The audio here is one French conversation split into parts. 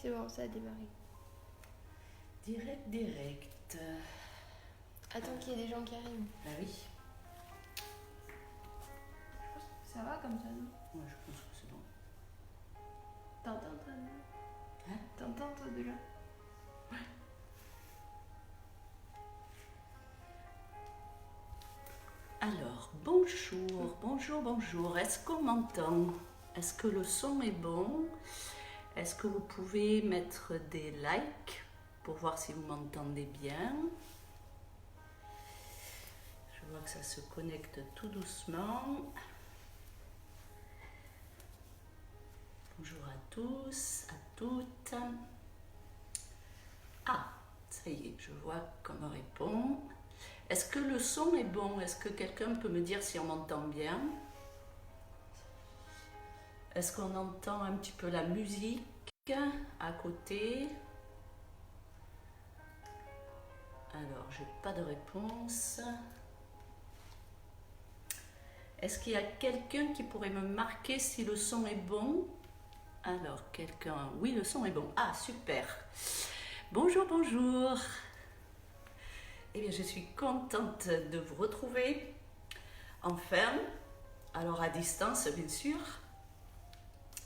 C'est bon, ça a démarré. Direct. Attends qu'il y ait des gens qui arrivent. Bah oui. Ça va comme ça, non? Moi je pense que c'est bon. T'entends, toi, non? Hein? T'entends, toi, déjà? Alors, bonjour. Est-ce qu'on m'entend? Est-ce que le son est bon? Est-ce que vous pouvez mettre des likes pour voir si vous m'entendez bien? Je vois que ça se connecte tout doucement. Bonjour à tous, à toutes. Ah, ça y est, je vois qu'on me répond. Est-ce que le son est bon? Est-ce que quelqu'un peut me dire si on m'entend bien? Est-ce qu'on entend un petit peu la musique à côté? Alors, j'ai pas de réponse. Est-ce qu'il y a quelqu'un qui pourrait me marquer si le son est bon? Alors, quelqu'un... Oui, le son est bon. Ah, super. Bonjour. Eh bien, je suis contente de vous retrouver. Enfin, alors à distance, bien sûr.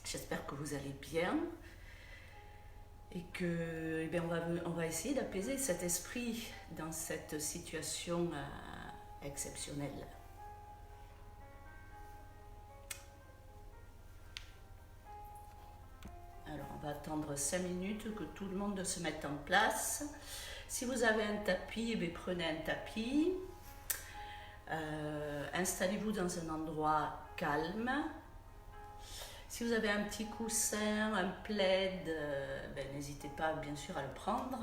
J'espère que vous allez bien et que, eh bien, on va essayer d'apaiser cet esprit dans cette situation exceptionnelle. Alors, on va attendre 5 minutes que tout le monde se mette en place. Si vous avez un tapis, eh bien, prenez un tapis. Installez-vous dans un endroit calme. Si vous avez un petit coussin, un plaid, n'hésitez pas bien sûr à le prendre,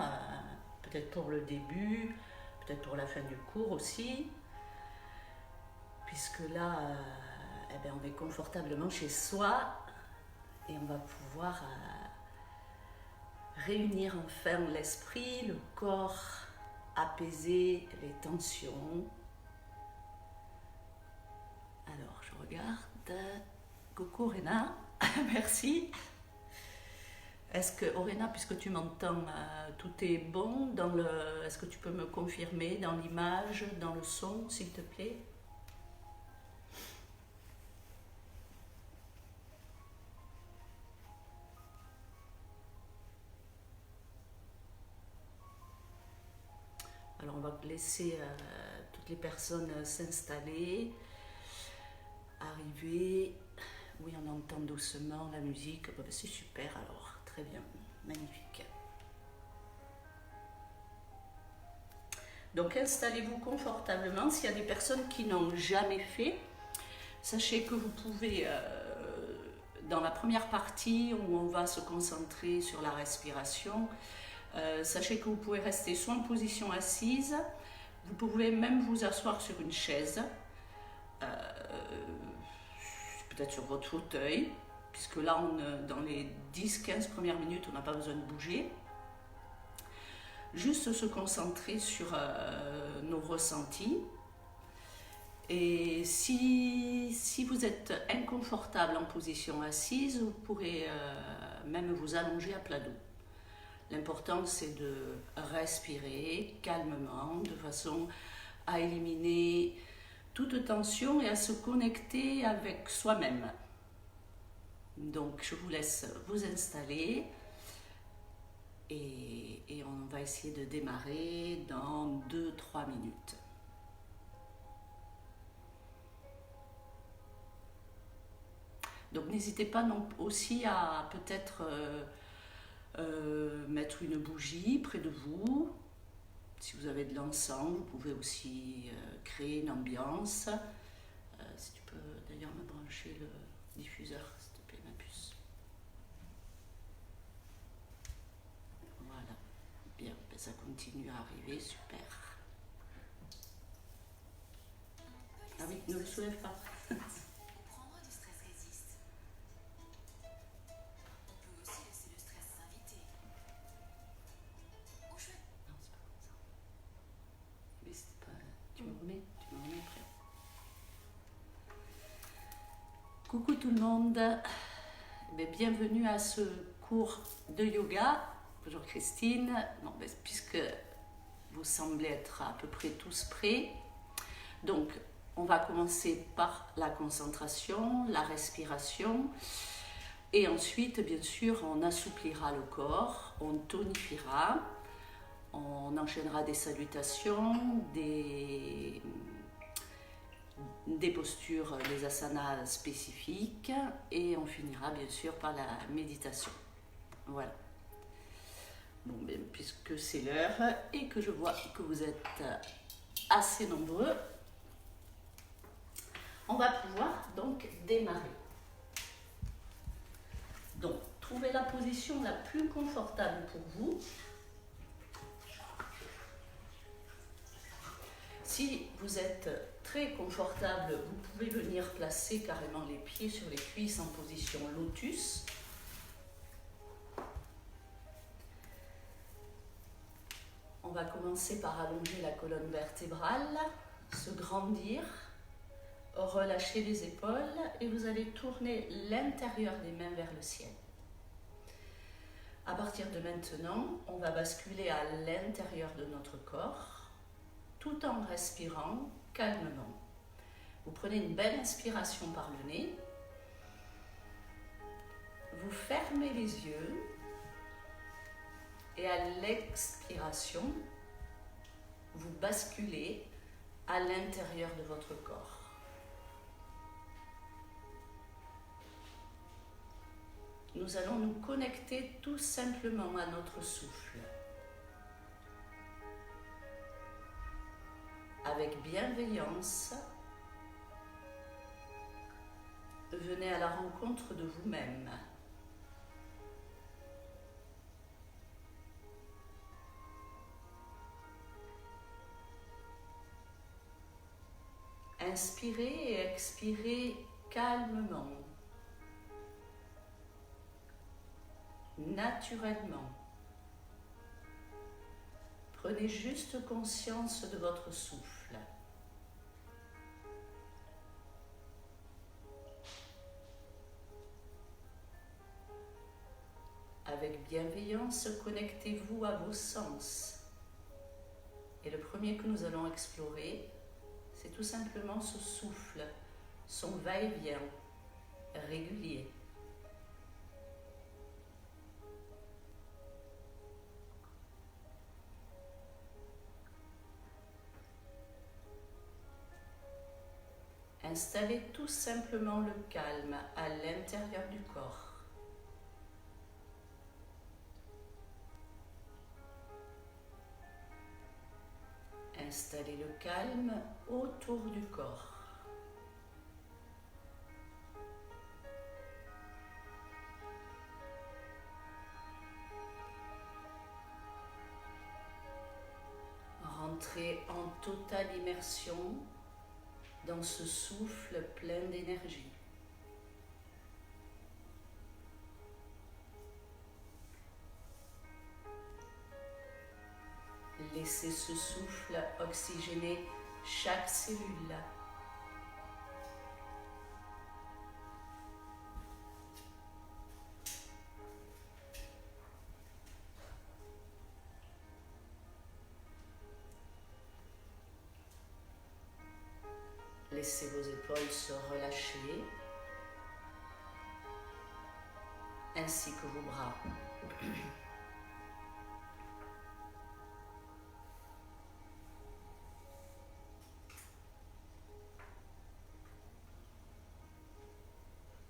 peut-être pour le début, peut-être pour la fin du cours aussi, puisque là, on est confortablement chez soi et on va pouvoir réunir enfin l'esprit, le corps, apaiser les tensions. Alors, je regarde. Coucou Réna, merci. Est-ce que, Réna, puisque tu m'entends, tout est bon dans le... Est-ce que tu peux me confirmer dans l'image, dans le son, s'il te plaît? Alors, on va laisser toutes les personnes s'installer, arriver. Oui, on entend doucement la musique. C'est super alors, très bien, magnifique. Donc installez-vous confortablement. S'il y a des personnes qui n'ont jamais fait, sachez que vous pouvez, dans la première partie où on va se concentrer sur la respiration, sachez que vous pouvez rester soit en position assise, vous pouvez même vous asseoir sur une chaise, peut-être sur votre fauteuil, puisque là, dans les 10-15 premières minutes, on n'a pas besoin de bouger. Juste se concentrer sur nos ressentis. Et si vous êtes inconfortable en position assise, vous pourrez même vous allonger à plat dos. L'important, c'est de respirer calmement, de façon à éliminer toute tension et à se connecter avec soi-même. Donc, je vous laisse vous installer et on va essayer de démarrer dans 2-3 minutes. Donc, n'hésitez pas aussi à peut-être mettre une bougie près de vous. Si vous avez de l'encens, vous pouvez aussi créer une ambiance. Si tu peux d'ailleurs me brancher le diffuseur, s'il te plaît, ma puce. Voilà, bien, ça continue à arriver, super. Ah oui, ne le soulève pas. Tu me remets après. Coucou tout le monde, bienvenue à ce cours de yoga. Bonjour Christine. Bon, ben, puisque vous semblez être à peu près tous prêts, donc on va commencer par la concentration, la respiration, et ensuite, bien sûr, on assouplira le corps, on tonifiera, on enchaînera des salutations, des postures, des asanas spécifiques, et on finira bien sûr par la méditation. Voilà. Bon, ben, puisque c'est l'heure et que je vois que vous êtes assez nombreux, on va pouvoir donc démarrer. Donc, trouvez la position la plus confortable pour vous. Si vous êtes très confortable, vous pouvez venir placer carrément les pieds sur les cuisses en position lotus. On va commencer par allonger la colonne vertébrale, se grandir, relâcher les épaules et vous allez tourner l'intérieur des mains vers le ciel. À partir de maintenant, on va basculer à l'intérieur de notre corps tout en respirant calmement. Vous prenez une belle inspiration par le nez, vous fermez les yeux et à l'expiration, vous basculez à l'intérieur de votre corps. Nous allons nous connecter tout simplement à notre souffle. Avec bienveillance, venez à la rencontre de vous-même. Inspirez et expirez calmement, naturellement. Prenez juste conscience de votre souffle. Avec bienveillance, connectez-vous à vos sens. Et le premier que nous allons explorer, c'est tout simplement ce souffle, son va-et-vient régulier. Installez tout simplement le calme à l'intérieur du corps. Installez le calme autour du corps. Rentrez en totale immersion dans ce souffle plein d'énergie. Laissez ce souffle oxygéner chaque cellule. Laissez vos épaules se relâcher, ainsi que vos bras.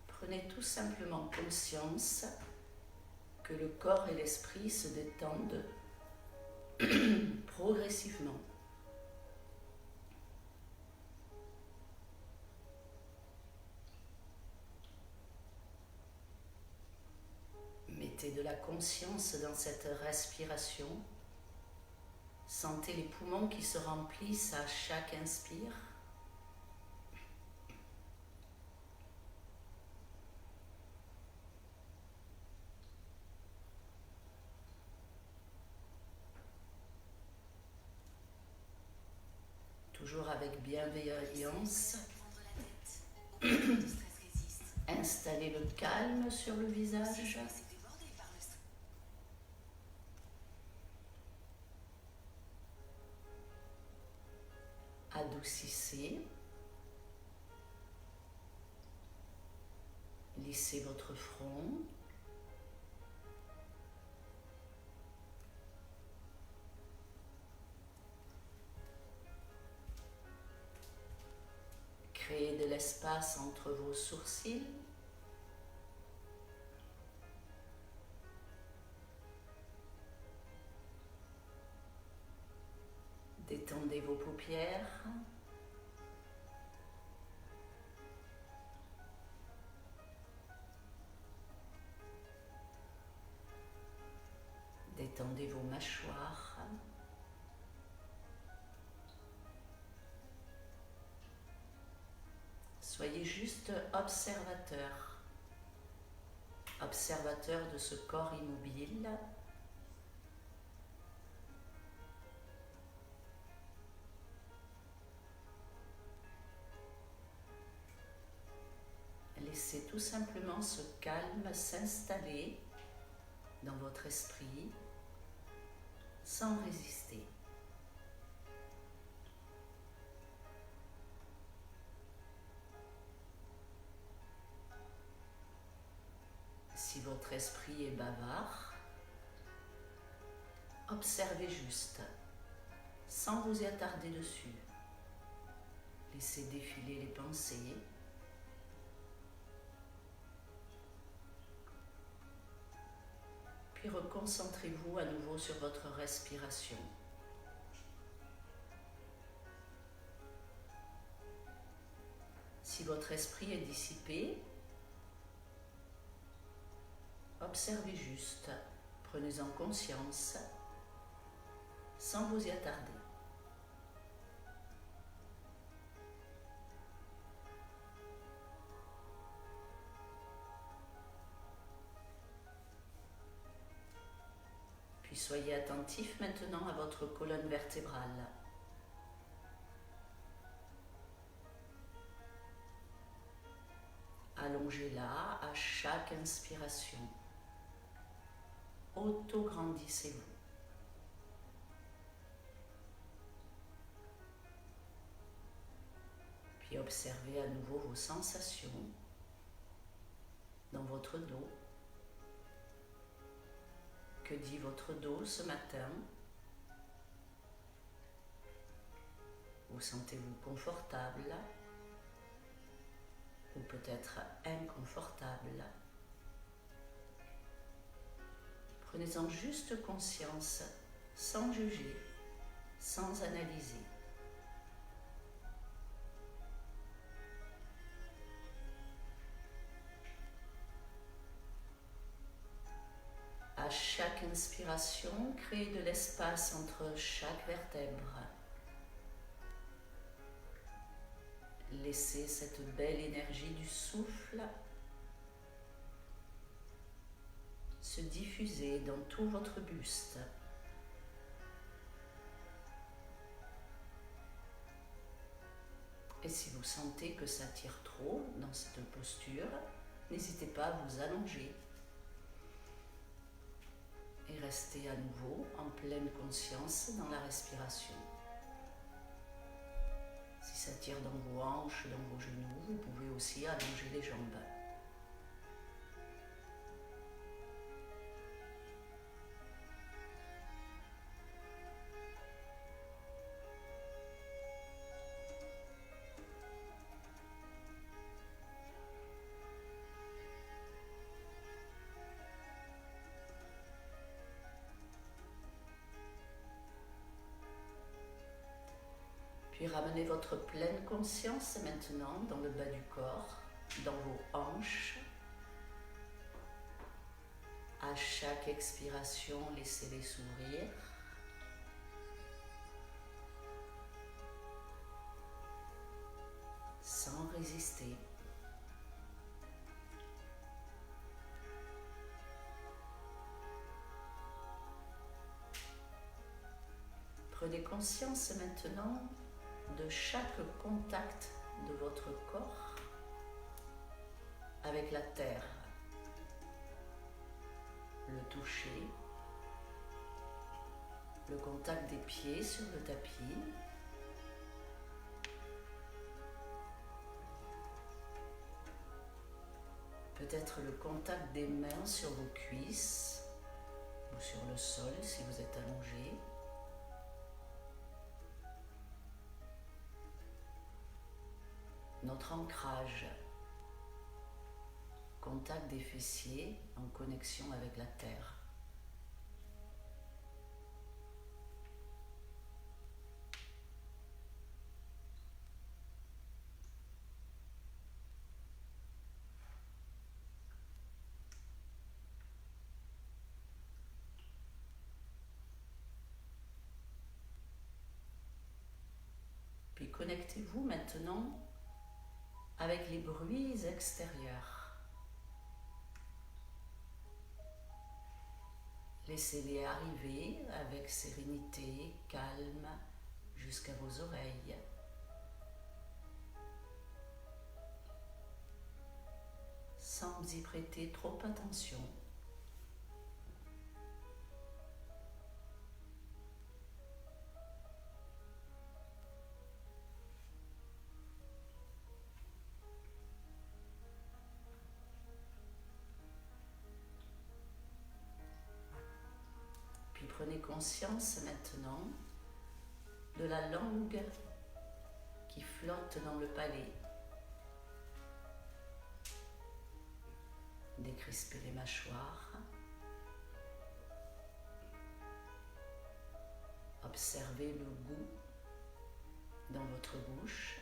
Prenez tout simplement conscience que le corps et l'esprit se détendent progressivement. Mettez de la conscience dans cette respiration. Sentez les poumons qui se remplissent à chaque inspire. Toujours avec bienveillance. Installez le calme sur le visage. Adoucissez. Lissez votre front. Créez de l'espace entre vos sourcils. Détendez vos paupières. Détendez vos mâchoires. Soyez juste observateur. Observateur de ce corps immobile. Laissez tout simplement ce calme s'installer dans votre esprit sans résister. Si votre esprit est bavard, observez juste, sans vous y attarder dessus. Laissez défiler les pensées. Puis reconcentrez-vous à nouveau sur votre respiration. Si votre esprit est dissipé, observez juste, prenez-en conscience, sans vous y attarder. Puis soyez attentif maintenant à votre colonne vertébrale. Allongez-la à chaque inspiration. Auto-grandissez-vous. Puis observez à nouveau vos sensations dans votre dos. Que dit votre dos ce matin? Vous sentez-vous confortable ou peut-être inconfortable? Prenez-en juste conscience, sans juger, sans analyser. À chaque inspiration, créez de l'espace entre chaque vertèbre. Laissez cette belle énergie du souffle se diffuser dans tout votre buste. Et si vous sentez que ça tire trop dans cette posture, n'hésitez pas à vous allonger. Et restez à nouveau en pleine conscience dans la respiration. Si ça tire dans vos hanches, dans vos genoux, vous pouvez aussi allonger les jambes. Puis ramenez votre pleine conscience maintenant dans le bas du corps, dans vos hanches. À chaque expiration, laissez-les s'ouvrir. Sans résister. Prenez conscience maintenant de chaque contact de votre corps avec la terre. Le toucher, le contact des pieds sur le tapis, peut-être le contact des mains sur vos cuisses ou sur le sol si vous êtes allongé. Notre ancrage, contact des fessiers en connexion avec la terre. Puis connectez-vous maintenant avec les bruits extérieurs. Laissez-les arriver avec sérénité, calme, jusqu'à vos oreilles. Sans y prêter trop attention. Puis prenez conscience maintenant de la langue qui flotte dans le palais. Décrispez les mâchoires. Observez le goût dans votre bouche.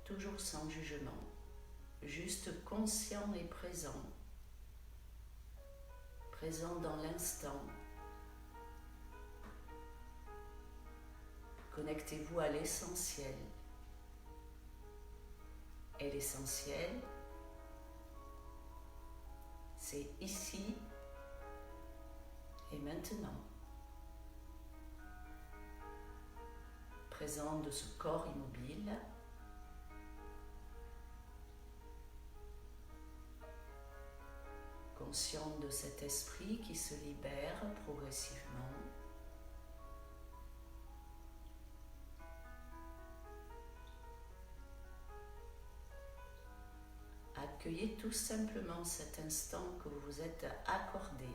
Toujours sans jugement, juste conscient et présent. Présent dans l'instant. Connectez-vous à l'essentiel. Et l'essentiel, c'est ici et maintenant. Présent de ce corps immobile. Conscient de cet esprit qui se libère progressivement. Accueillez tout simplement cet instant que vous vous êtes accordé.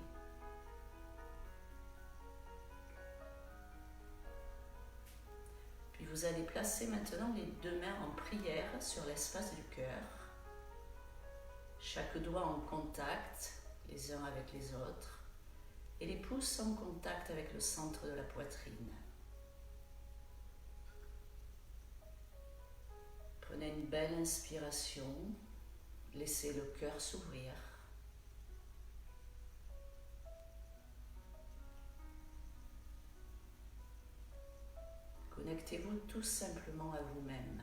Puis vous allez placer maintenant les deux mains en prière sur l'espace du cœur. Chaque doigt en contact les uns avec les autres et les pouces en contact avec le centre de la poitrine. Prenez une belle inspiration, laissez le cœur s'ouvrir. Connectez-vous tout simplement à vous-même.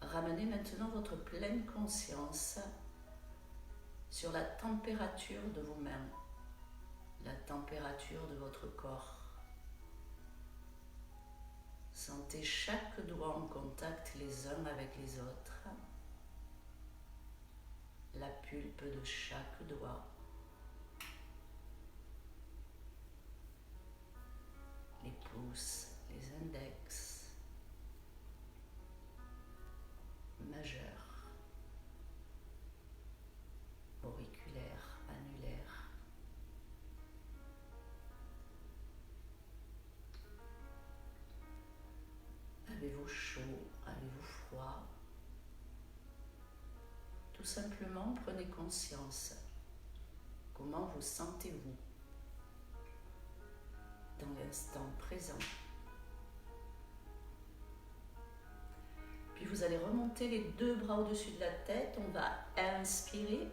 Ramenez maintenant votre pleine conscience sur la température de vos mains, la température de votre corps. Sentez chaque doigt en contact les uns avec les autres, la pulpe de chaque doigt, les pouces, les index, majeurs, auriculaires, annulaires. Avez-vous chaud? Avez-vous froid? Tout simplement, prenez conscience. Comment vous sentez-vous dans l'instant présent? Puis vous allez remonter les deux bras au-dessus de la tête. On va inspirer.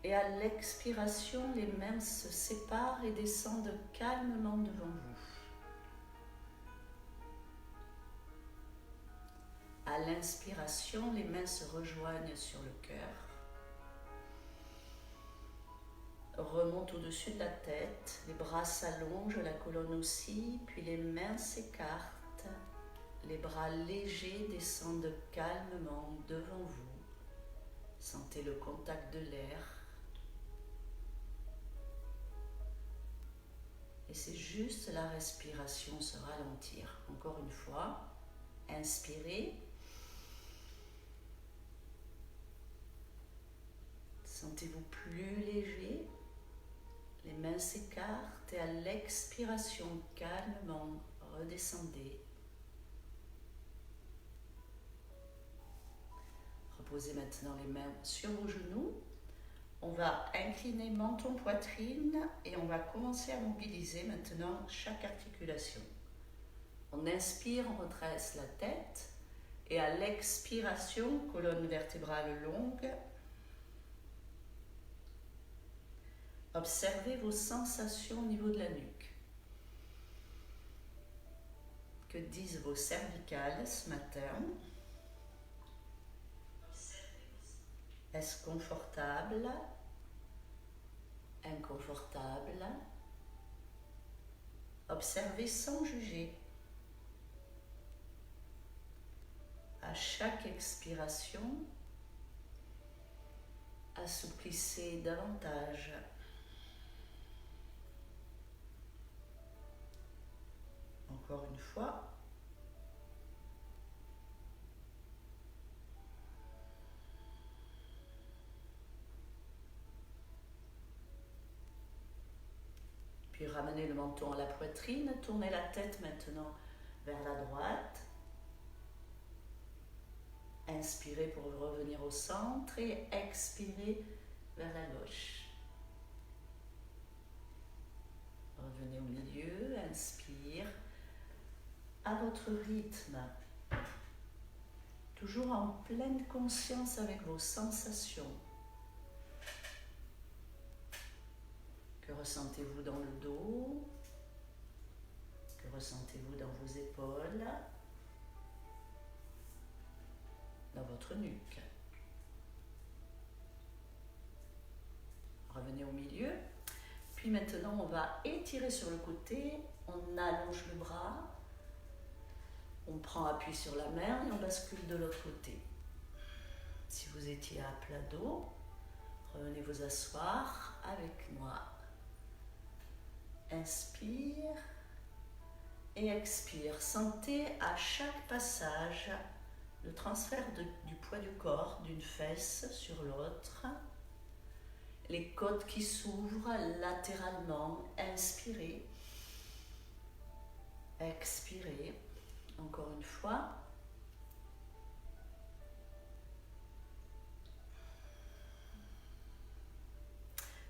Et à l'expiration, les mains se séparent et descendent calmement devant vous. À l'inspiration, les mains se rejoignent sur le cœur. Remontent au-dessus de la tête, les bras s'allongent, la colonne aussi, puis les mains s'écartent. Les bras légers descendent calmement devant vous, Sentez le contact de l'air. Laissez juste la respiration se ralentir. Encore une fois, inspirez. Sentez-vous plus léger. Les mains s'écartent et à l'expiration, calmement, redescendez. Reposez maintenant les mains sur vos genoux. On va incliner menton, poitrine et on va commencer à mobiliser maintenant chaque articulation. On inspire, on redresse la tête et à l'expiration, colonne vertébrale longue. Observez vos sensations au niveau de la nuque. Que disent vos cervicales ce matin? Est-ce confortable? Inconfortable? Observez sans juger. À chaque expiration, assouplissez davantage. Encore une fois. Puis ramenez le menton à la poitrine, tournez la tête maintenant vers la droite. Inspirez pour revenir au centre et expirez vers la gauche. Revenez au milieu, inspire à votre rythme. Toujours en pleine conscience avec vos sensations. Que ressentez-vous dans le dos? Que ressentez-vous dans vos épaules? Dans votre nuque. Revenez au milieu. Puis maintenant, on va étirer sur le côté. On allonge le bras. On prend appui sur la main et on bascule de l'autre côté. Si vous étiez à plat dos, revenez vous asseoir avec moi. Inspire et expire. Sentez à chaque passage le transfert du poids du corps d'une fesse sur l'autre. Les côtes qui s'ouvrent latéralement. Inspirez. Expirez. Encore une fois.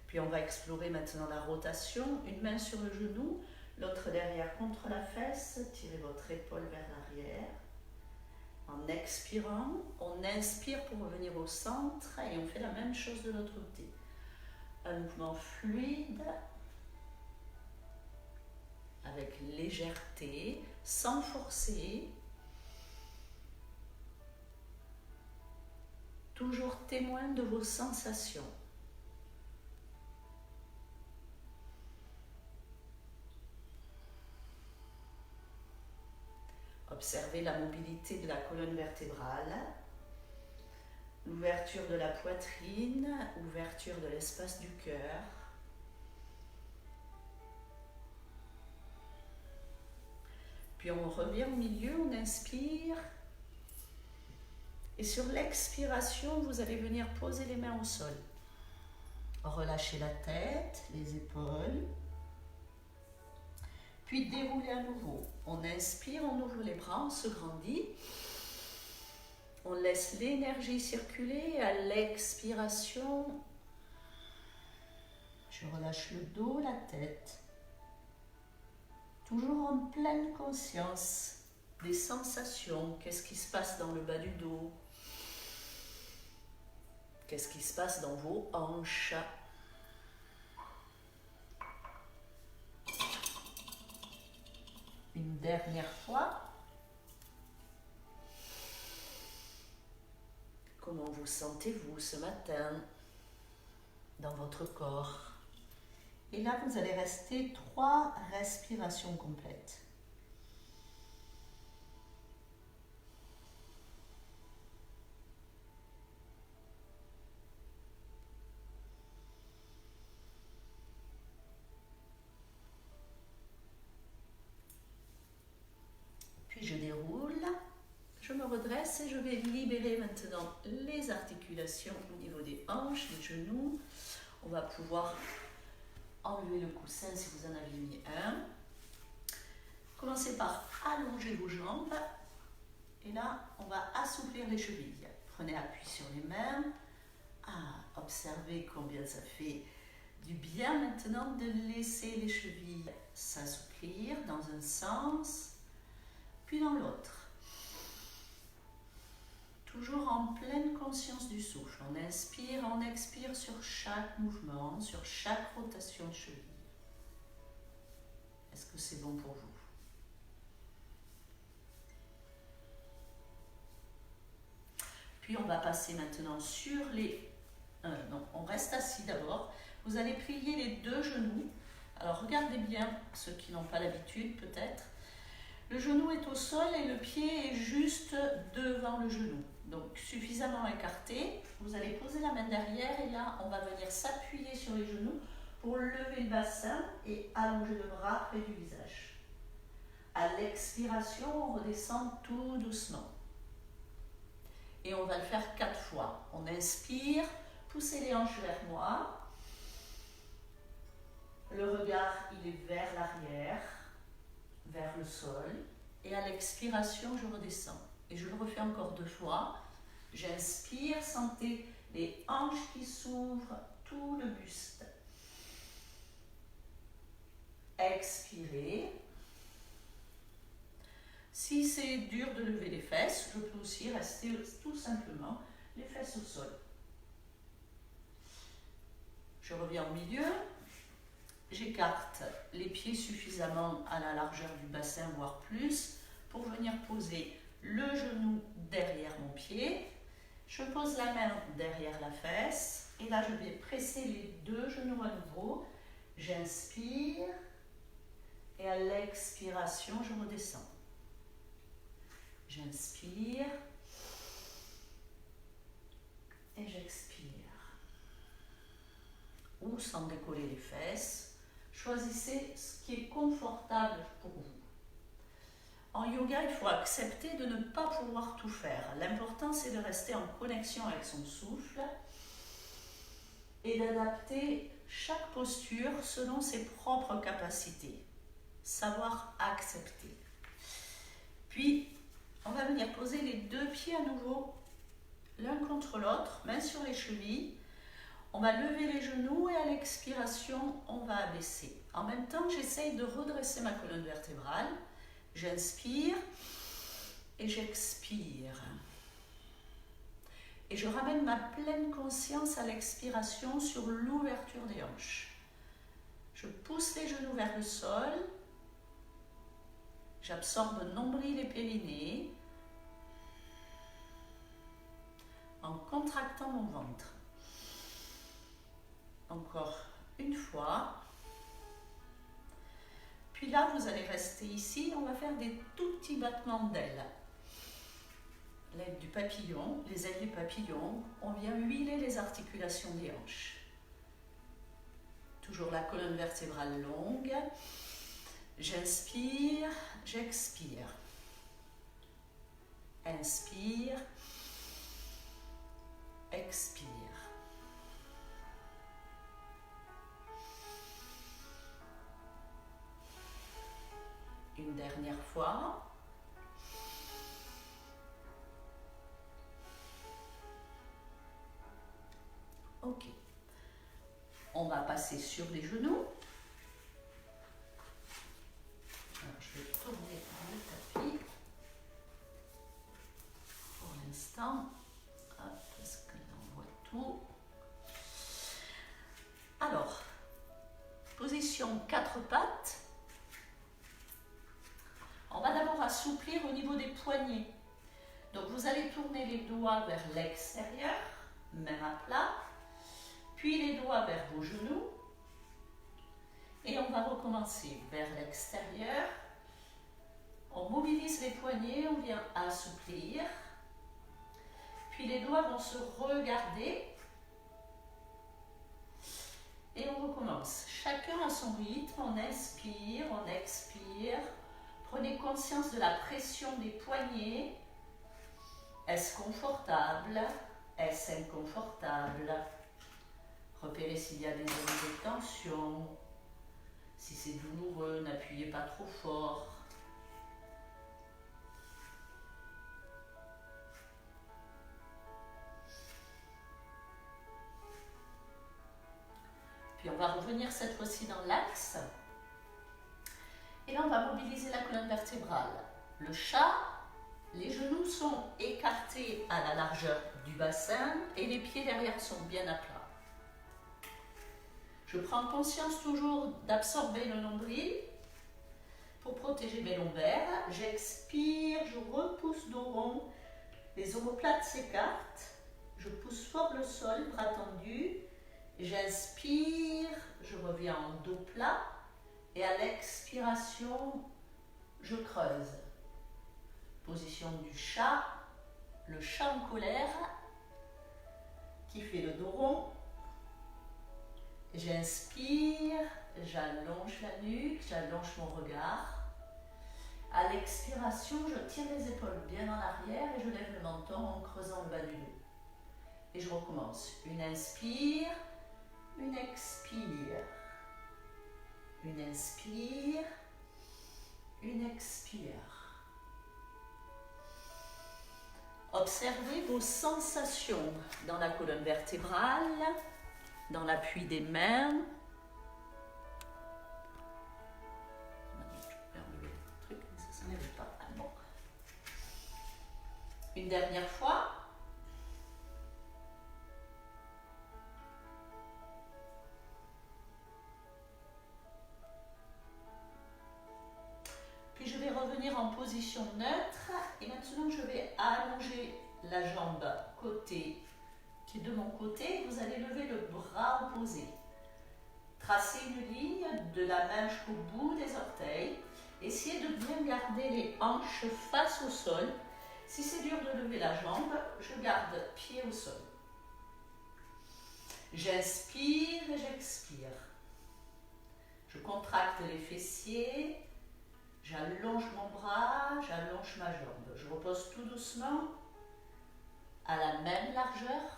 Puis on va explorer maintenant la rotation. Une main sur le genou, l'autre derrière contre la fesse. Tirez votre épaule vers l'arrière. En expirant, on inspire pour revenir au centre et on fait la même chose de l'autre côté. Un mouvement fluide, avec légèreté, sans forcer. Toujours témoin de vos sensations. Observez la mobilité de la colonne vertébrale, l'ouverture de la poitrine, ouverture de l'espace du cœur. Puis on revient au milieu, on inspire. Et sur l'expiration, vous allez venir poser les mains au sol. Relâchez la tête, les épaules. Puis déroulez à nouveau. On inspire, on ouvre les bras, on se grandit. On laisse l'énergie circuler. À l'expiration, je relâche le dos, la tête. Toujours en pleine conscience des sensations. Qu'est-ce qui se passe dans le bas du dos? Qu'est-ce qui se passe dans vos hanches? Une dernière fois. Comment vous sentez-vous ce matin dans votre corps? Et là, vous allez rester 3 respirations complètes. redescend les articulations au niveau des hanches, des genoux. On va pouvoir enlever le coussin si vous en aviez mis un. Commencez par allonger vos jambes. Et là, on va assouplir les chevilles. Prenez appui sur les mains. Observez combien ça fait du bien maintenant de laisser les chevilles s'assouplir dans un sens, puis dans l'autre. Toujours en pleine conscience du souffle. On inspire, on expire sur chaque mouvement, sur chaque rotation de cheville. Est-ce que c'est bon pour vous? Puis on va passer maintenant sur les... non, on reste assis d'abord. Vous allez plier les deux genoux. Alors regardez bien, ceux qui n'ont pas l'habitude peut-être. Le genou est au sol et le pied est juste devant le genou. Donc suffisamment écarté. Vous allez poser la main derrière et là on va venir s'appuyer sur les genoux pour lever le bassin et allonger le bras près du visage. À l'expiration, on redescend tout doucement. Et on va le faire 4 fois. On inspire, poussez les hanches vers moi. Le regard, il est vers l'arrière, vers le sol. Et à l'expiration, je redescends. Et je le refais encore 2 fois. J'inspire, sentez les hanches qui s'ouvrent, tout le buste. Expirez. Si c'est dur de lever les fesses, je peux aussi rester tout simplement les fesses au sol. Je reviens au milieu. J'écarte les pieds suffisamment à la largeur du bassin, voire plus, pour venir poser le genou derrière mon pied. Je pose la main derrière la fesse et là je vais presser les 2 genoux à nouveau. J'inspire et à l'expiration, je redescends. J'inspire et j'expire. Ou sans décoller les fesses. Choisissez ce qui est confortable pour vous. En yoga, il faut accepter de ne pas pouvoir tout faire. L'important, c'est de rester en connexion avec son souffle et d'adapter chaque posture selon ses propres capacités. Savoir accepter. Puis, on va venir poser les 2 pieds à nouveau, l'un contre l'autre, main sur les chevilles. On va lever les genoux et à l'expiration, on va abaisser. En même temps, j'essaye de redresser ma colonne vertébrale. J'inspire et j'expire. Et je ramène ma pleine conscience à l'expiration sur l'ouverture des hanches. Je pousse les genoux vers le sol. J'absorbe nombril et périnée en contractant mon ventre. Encore une fois. Puis là, vous allez rester ici. On va faire des tout petits battements d'ailes. L'aile du papillon, les ailes du papillon. On vient huiler les articulations des hanches. Toujours la colonne vertébrale longue. J'inspire, j'expire. Inspire, expire. Une dernière fois. Ok. On va passer sur les genoux. Alors, je vais tourner le tapis. Pour l'instant, parce que là on voit tout. Alors, position 4 pattes. On va d'abord assouplir au niveau des poignets. Donc vous allez tourner les doigts vers l'extérieur, main à plat, puis les doigts vers vos genoux. Et on va recommencer vers l'extérieur. On mobilise les poignets, on vient assouplir. Puis les doigts vont se regarder. Et on recommence. Chacun à son rythme, on inspire, on expire. Prenez conscience de la pression des poignets. Est-ce confortable? Est-ce inconfortable? Repérez s'il y a des zones de tension. Si c'est douloureux, n'appuyez pas trop fort. Puis on va revenir cette fois-ci dans l'axe. Et là, on va mobiliser la colonne vertébrale. Le chat, les genoux sont écartés à la largeur du bassin et les pieds derrière sont bien à plat. Je prends conscience toujours d'absorber le nombril pour protéger mes lombaires. J'expire, je repousse dos rond, les omoplates s'écartent. Je pousse fort le sol, bras tendus. J'inspire, je reviens en dos plat. Et à l'expiration, je creuse. Position du chat, le chat en colère, qui fait le dos rond. J'inspire, j'allonge la nuque, j'allonge mon regard. À l'expiration, je tire les épaules bien en arrière et je lève le menton en creusant le bas du dos. Et je recommence. Une inspire, une expire. Une inspire, une expire. Observez vos sensations dans la colonne vertébrale, dans l'appui des mains. Une dernière fois. Puis je vais revenir en position neutre et maintenant je vais allonger la jambe côté qui est de mon côté. Vous allez lever le bras opposé. Tracez une ligne de la main jusqu'au bout des orteils. Essayez de bien garder les hanches face au sol. Si c'est dur de lever la jambe, je garde pied au sol. J'inspire et j'expire. Je contracte les fessiers. J'allonge mon bras, j'allonge ma jambe. Je repose tout doucement à la même largeur.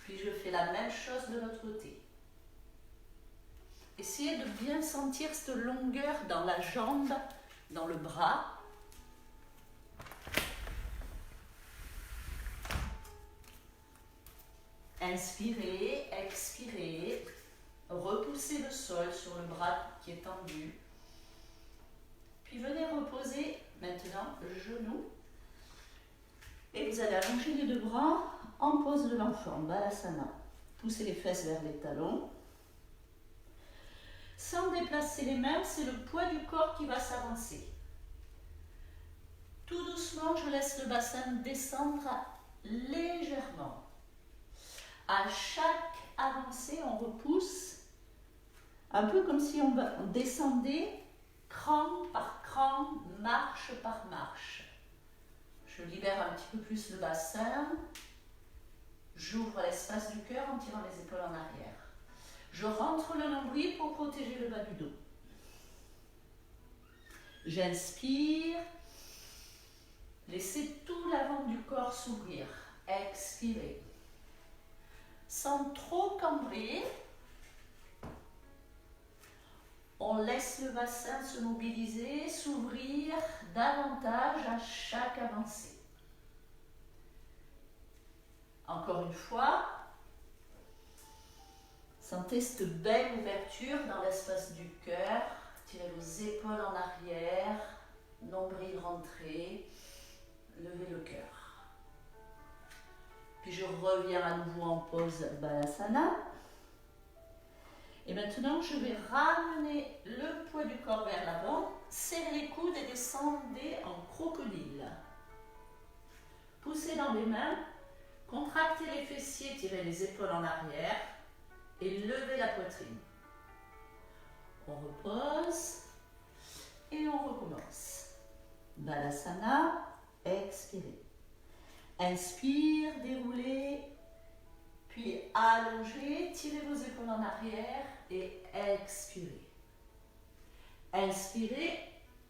Puis je fais la même chose de l'autre côté. Essayez de bien sentir cette longueur dans la jambe, dans le bras. Inspirez, expirez. Repoussez le sol sur le bras qui est tendu. Puis venez reposer maintenant le genou. Et vous allez allonger les deux bras en pose de l'enfant, Balasana. Poussez les fesses vers les talons. Sans déplacer les mains, c'est le poids du corps qui va s'avancer. Tout doucement, je laisse le bassin descendre légèrement. À chaque avancée, on repousse, un peu comme si on descendait cran par cran, marche par marche. Je libère un petit peu plus le bassin. J'ouvre l'espace du cœur en tirant les épaules en arrière. Je rentre le nombril pour protéger le bas du dos. J'inspire. Laissez tout l'avant du corps s'ouvrir. Expirez. Sans trop cambrer, on laisse le bassin se mobiliser, s'ouvrir davantage à chaque avancée. Encore une fois, sentez cette belle ouverture dans l'espace du cœur. Tirez vos épaules en arrière, nombril rentré, levez le cœur. Puis je reviens à nouveau en pose Balasana. Et maintenant, je vais ramener le poids du corps vers l'avant, serrez les coudes et descendez en crocodile. Poussez dans les mains, contractez les fessiers, tirez les épaules en arrière et levez la poitrine. On repose et on recommence. Balasana, expirez. Inspire, déroulez, puis allongez, tirez vos épaules en arrière et expirez. Inspirez,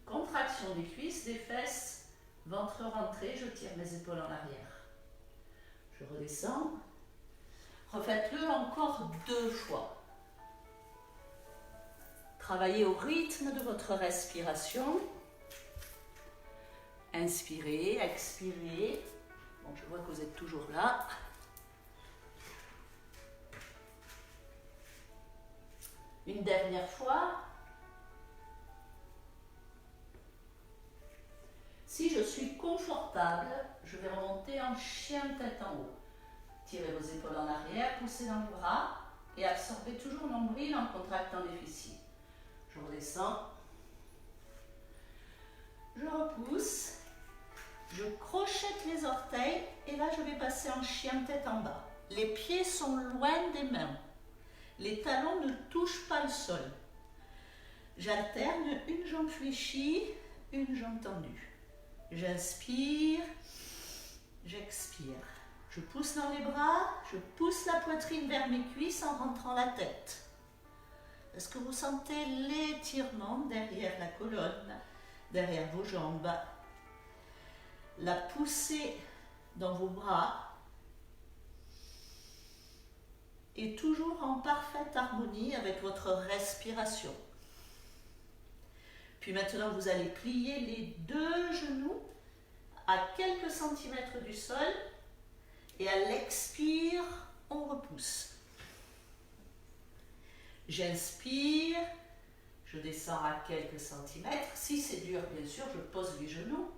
contraction des cuisses, des fesses, Ventre rentré, je tire mes épaules en arrière. Je redescends. Refaites-le encore 2 fois. Travaillez au rythme de votre respiration. Inspirez, expirez. Bon, je vois que vous êtes toujours là. Une dernière fois. Si je suis confortable, je vais remonter en chien tête en haut. Tirez vos épaules en arrière, poussez dans les bras et absorbez toujours le nombril en contractant les fessiers. Je redescends. Je repousse. Je crochette les orteils et là je vais passer en chien tête en bas. Les pieds sont loin des mains. Les talons ne touchent pas le sol. J'alterne une jambe fléchie, une jambe tendue. J'inspire, j'expire. Je pousse dans les bras, je pousse la poitrine vers mes cuisses en rentrant la tête. Est-ce que vous sentez l'étirement derrière la colonne, derrière vos jambes? La poussée dans vos bras est toujours en parfaite harmonie avec votre respiration. Puis maintenant, vous allez plier les 2 genoux à quelques centimètres du sol et à l'expire, on repousse. J'inspire, je descends à quelques centimètres. Si c'est dur, bien sûr, je pose les genoux.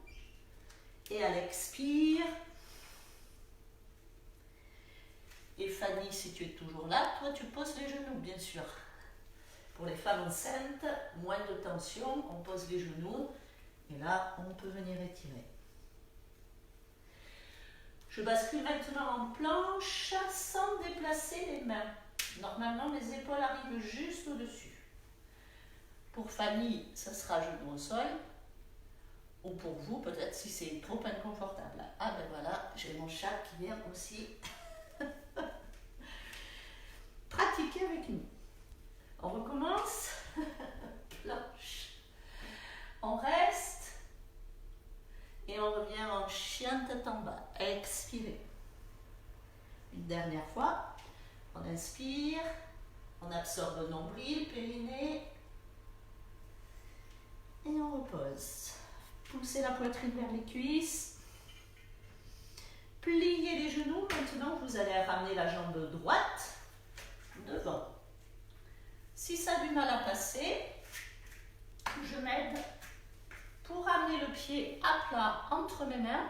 Et à l'expire. Et Fanny, si tu es toujours là, toi tu poses les genoux, bien sûr. Pour les femmes enceintes, moins de tension, on pose les genoux. Et là, on peut venir étirer. Je bascule maintenant en planche sans déplacer les mains. Normalement, mes épaules arrivent juste au-dessus. Pour Fanny, ça sera genou au sol. Ou pour vous, peut-être si c'est trop inconfortable. Ah ben voilà, j'ai mon chat qui vient aussi pratiquer avec nous. On recommence. Planche. On reste. Et on revient en chien tête en bas. Expirez. Une dernière fois. On inspire. On absorbe le nombril, périnée. Et on repose. Poussez la poitrine vers les cuisses. Pliez les genoux. Maintenant, vous allez ramener la jambe droite devant. Si ça a du mal à passer, je m'aide pour ramener le pied à plat entre mes mains.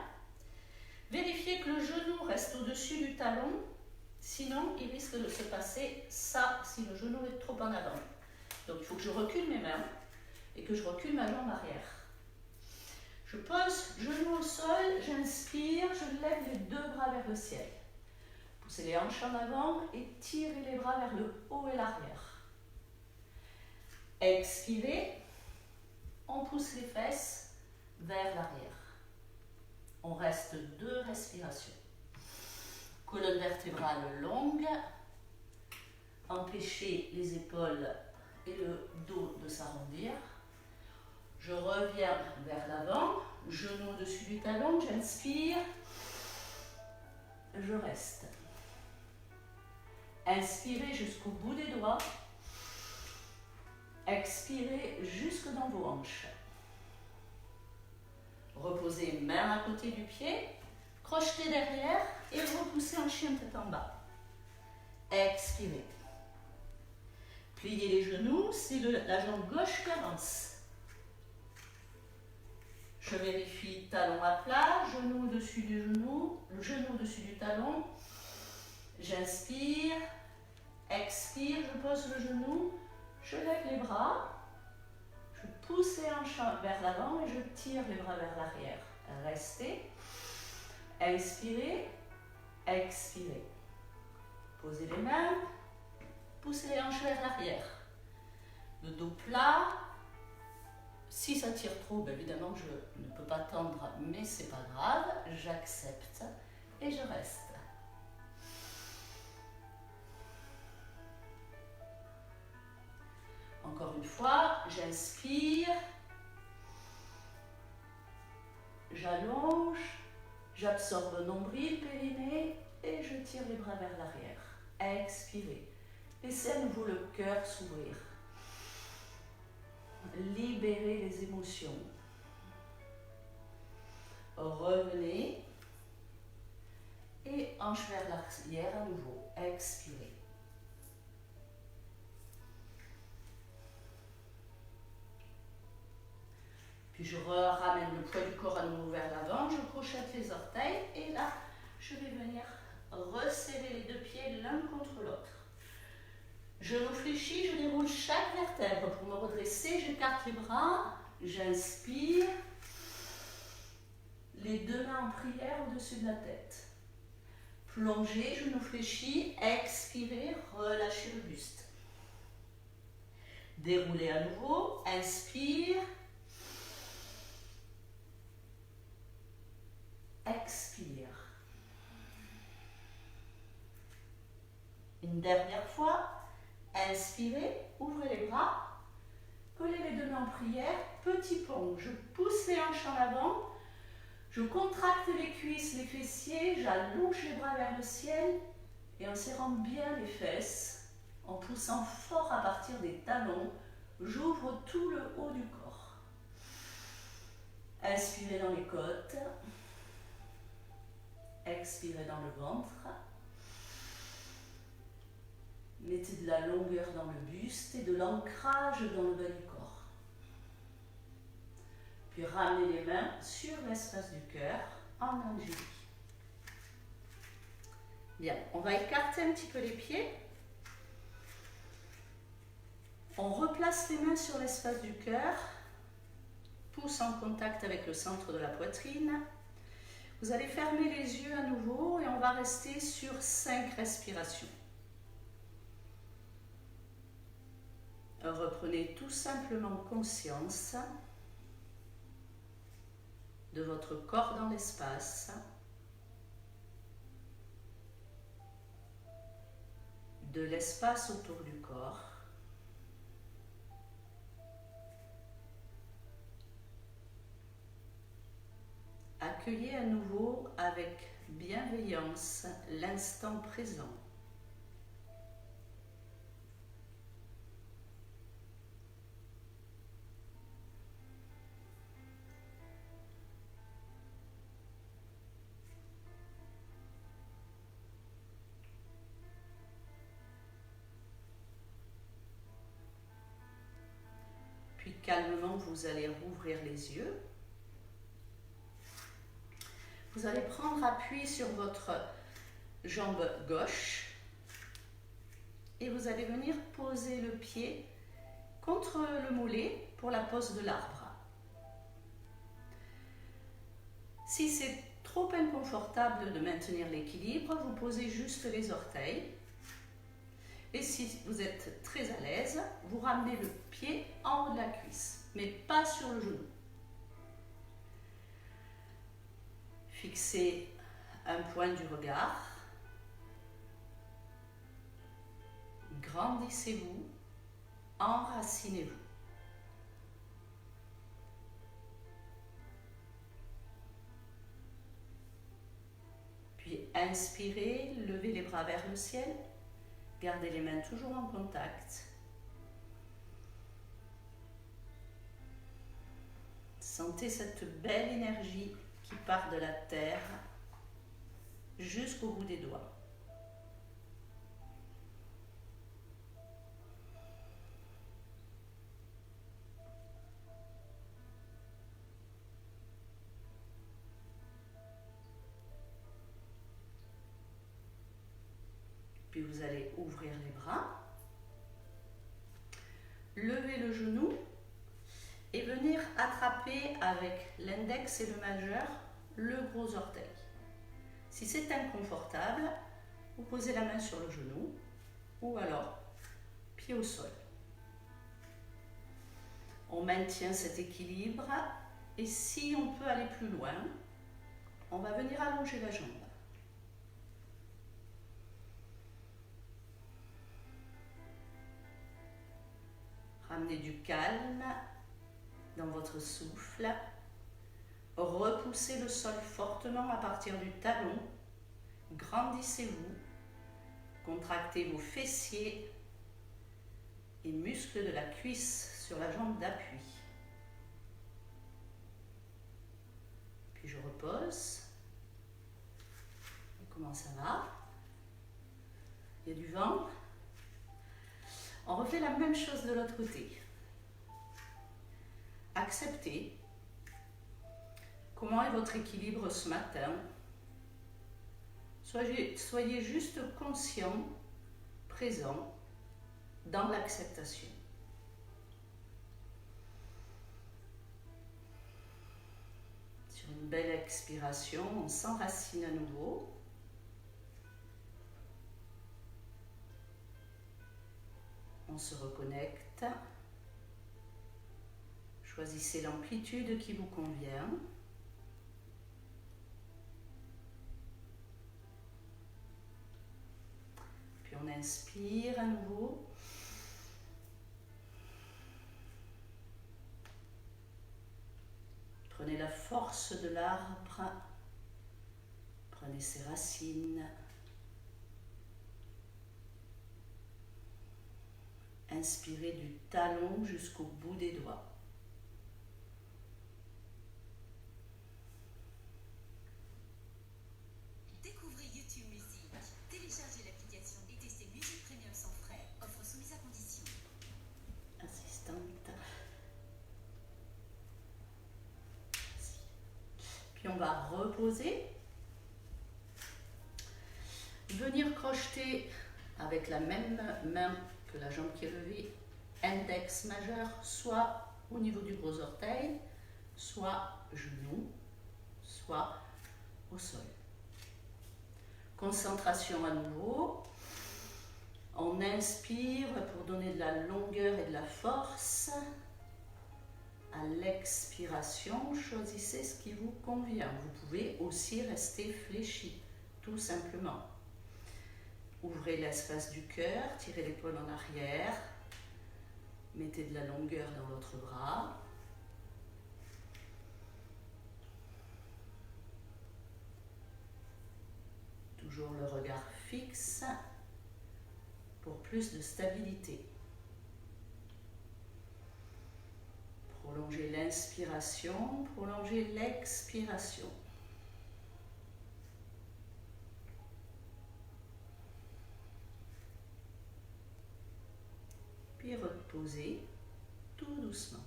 Vérifiez que le genou reste au-dessus du talon. Sinon, il risque de se passer ça si le genou est trop en avant. Donc, il faut que je recule mes mains et que je recule ma jambe arrière. Je pose genou au sol, j'inspire, je lève les 2 bras vers le ciel. Poussez les hanches en avant et tirez les bras vers le haut et l'arrière. Expirez, on pousse les fesses vers l'arrière. On reste 2 respirations. Colonne vertébrale longue. Empêchez les épaules et le dos de s'arrondir. Je reviens vers l'avant, genou au-dessus du talon, j'inspire, je reste. Inspirez jusqu'au bout des doigts, expirez jusque dans vos hanches. Reposez main à côté du pied, crochetez derrière et repoussez en chien tête en bas. Expirez. Pliez les genoux, c'est la jambe gauche qui avance. Je vérifie talon à plat, genou au-dessus du genou, le genou au-dessus du talon. J'inspire, expire, je pose le genou, je lève les bras, je pousse les hanches vers l'avant et je tire les bras vers l'arrière. Restez, inspirez, expirez. Posez les mains, poussez les hanches vers l'arrière. Le dos plat. Si ça tire trop, bien évidemment, je ne peux pas tendre, mais c'est pas grave, j'accepte et je reste. Encore une fois, j'inspire, J'allonge, j'absorbe nombril, périnée et je tire les bras vers l'arrière. Expirez. Laissez à nouveau le cœur s'ouvrir. Libérez les émotions. Revenez et hanche vers l'arrière à nouveau. Expirez. Puis je ramène le poids du corps à nouveau vers l'avant, je crochette les orteils et là, je vais venir resserrer les deux pieds l'un contre l'autre. Genou fléchi, je déroule chaque vertèbre pour me redresser, j'écarte les bras, j'inspire, les deux mains en prière au-dessus de la tête. Plongez, genou fléchi, expirez, relâchez le buste. Déroulez à nouveau, inspire, expire. Une dernière fois, inspirez, ouvrez les bras, collez les deux mains en prière, petit pont, je pousse les hanches en avant, je contracte les cuisses, les fessiers, j'allonge les bras vers le ciel et en serrant bien les fesses, en poussant fort à partir des talons, j'ouvre tout le haut du corps. Inspirez dans les côtes, expirez dans le ventre. Mettez de la longueur dans le buste et de l'ancrage dans le bas du corps. Puis ramenez les mains sur l'espace du cœur en angélique. Bien, on va écarter un petit peu les pieds. On replace les mains sur l'espace du cœur. Pouce en contact avec le centre de la poitrine. Vous allez fermer les yeux à nouveau et on va rester sur 5 respirations. Reprenez tout simplement conscience de votre corps dans l'espace, de l'espace autour du corps. Accueillez à nouveau avec bienveillance l'instant présent. Puis calmement, vous allez rouvrir les yeux. Vous allez prendre appui sur votre jambe gauche et vous allez venir poser le pied contre le mollet pour la pose de l'arbre. Si c'est trop inconfortable de maintenir l'équilibre, vous posez juste les orteils. Et si vous êtes très à l'aise, vous ramenez le pied en haut de la cuisse, mais pas sur le genou. Fixez un point du regard. Grandissez-vous, enracinez-vous. Puis inspirez, levez les bras vers le ciel. Gardez les mains toujours en contact. Sentez cette belle énergie qui part de la terre jusqu'au bout des doigts. Puis vous allez ouvrir les bras, lever le genou et venir attraper avec l'index et le majeur le gros orteil. Si c'est inconfortable, vous posez la main sur le genou ou alors pied au sol. On maintient cet équilibre et si on peut aller plus loin, on va venir allonger la jambe. Ramenez du calme dans votre souffle. repoussez le sol fortement à partir du talon. Grandissez-vous. Contractez vos fessiers et muscles de la cuisse sur la jambe d'appui. Puis je repose. Comment ça va? Il y a du vent. On refait la même chose de l'autre côté. Acceptez. Comment est votre équilibre ce matin? Soyez juste conscient, présent, dans l'acceptation. Sur une belle expiration, on s'enracine à nouveau. On se reconnecte. Choisissez l'amplitude qui vous convient. Puis on inspire à nouveau. Prenez la force de l'arbre. Prenez ses racines. Inspirez du talon jusqu'au bout des doigts. Découvrez YouTube Music. Téléchargez l'application et testez Musique Premium sans frais. Offre soumise à condition. Assistante. Puis on va reposer. Venir crocheter avec la même main que la jambe qui est levée, index majeur, soit au niveau du gros orteil, soit genou, soit au sol. Concentration à nouveau. On inspire pour donner de la longueur et de la force. À l'expiration, choisissez ce qui vous convient. Vous pouvez aussi rester fléchi, tout simplement. Ouvrez l'espace du cœur, tirez l'épaule en arrière, mettez de la longueur dans votre bras. Toujours le regard fixe pour plus de stabilité. Prolongez l'inspiration, prolongez l'expiration. Puis reposez tout doucement.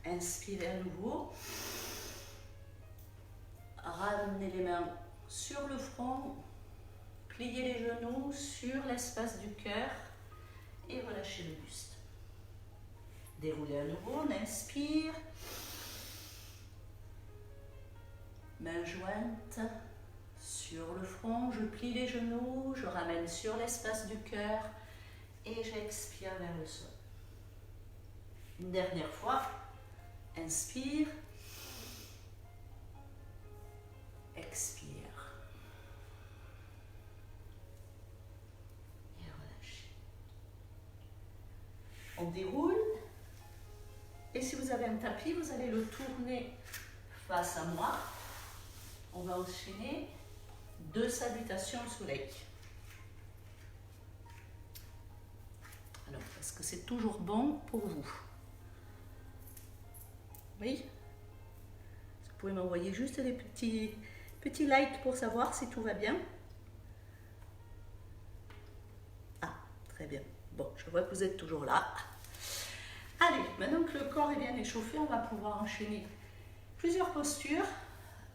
Inspirez à nouveau. Ramenez les mains sur le front. Pliez les genoux sur l'espace du cœur et relâchez le buste. Déroulez à nouveau, on inspire. Mains jointes sur le front, je plie les genoux, je ramène sur l'espace du cœur et j'expire vers le sol. Une dernière fois, inspire, expire et relâchez. On déroule et si vous avez un tapis, vous allez le tourner face à moi. On va enchaîner 2 salutations au soleil. Alors, est-ce que c'est toujours bon pour vous? Oui? Est-ce que vous pouvez m'envoyer juste des petits likes pour savoir si tout va bien? Ah, très bien. Bon, je vois que vous êtes toujours là. Allez, maintenant que le corps est bien échauffé, on va pouvoir enchaîner plusieurs postures.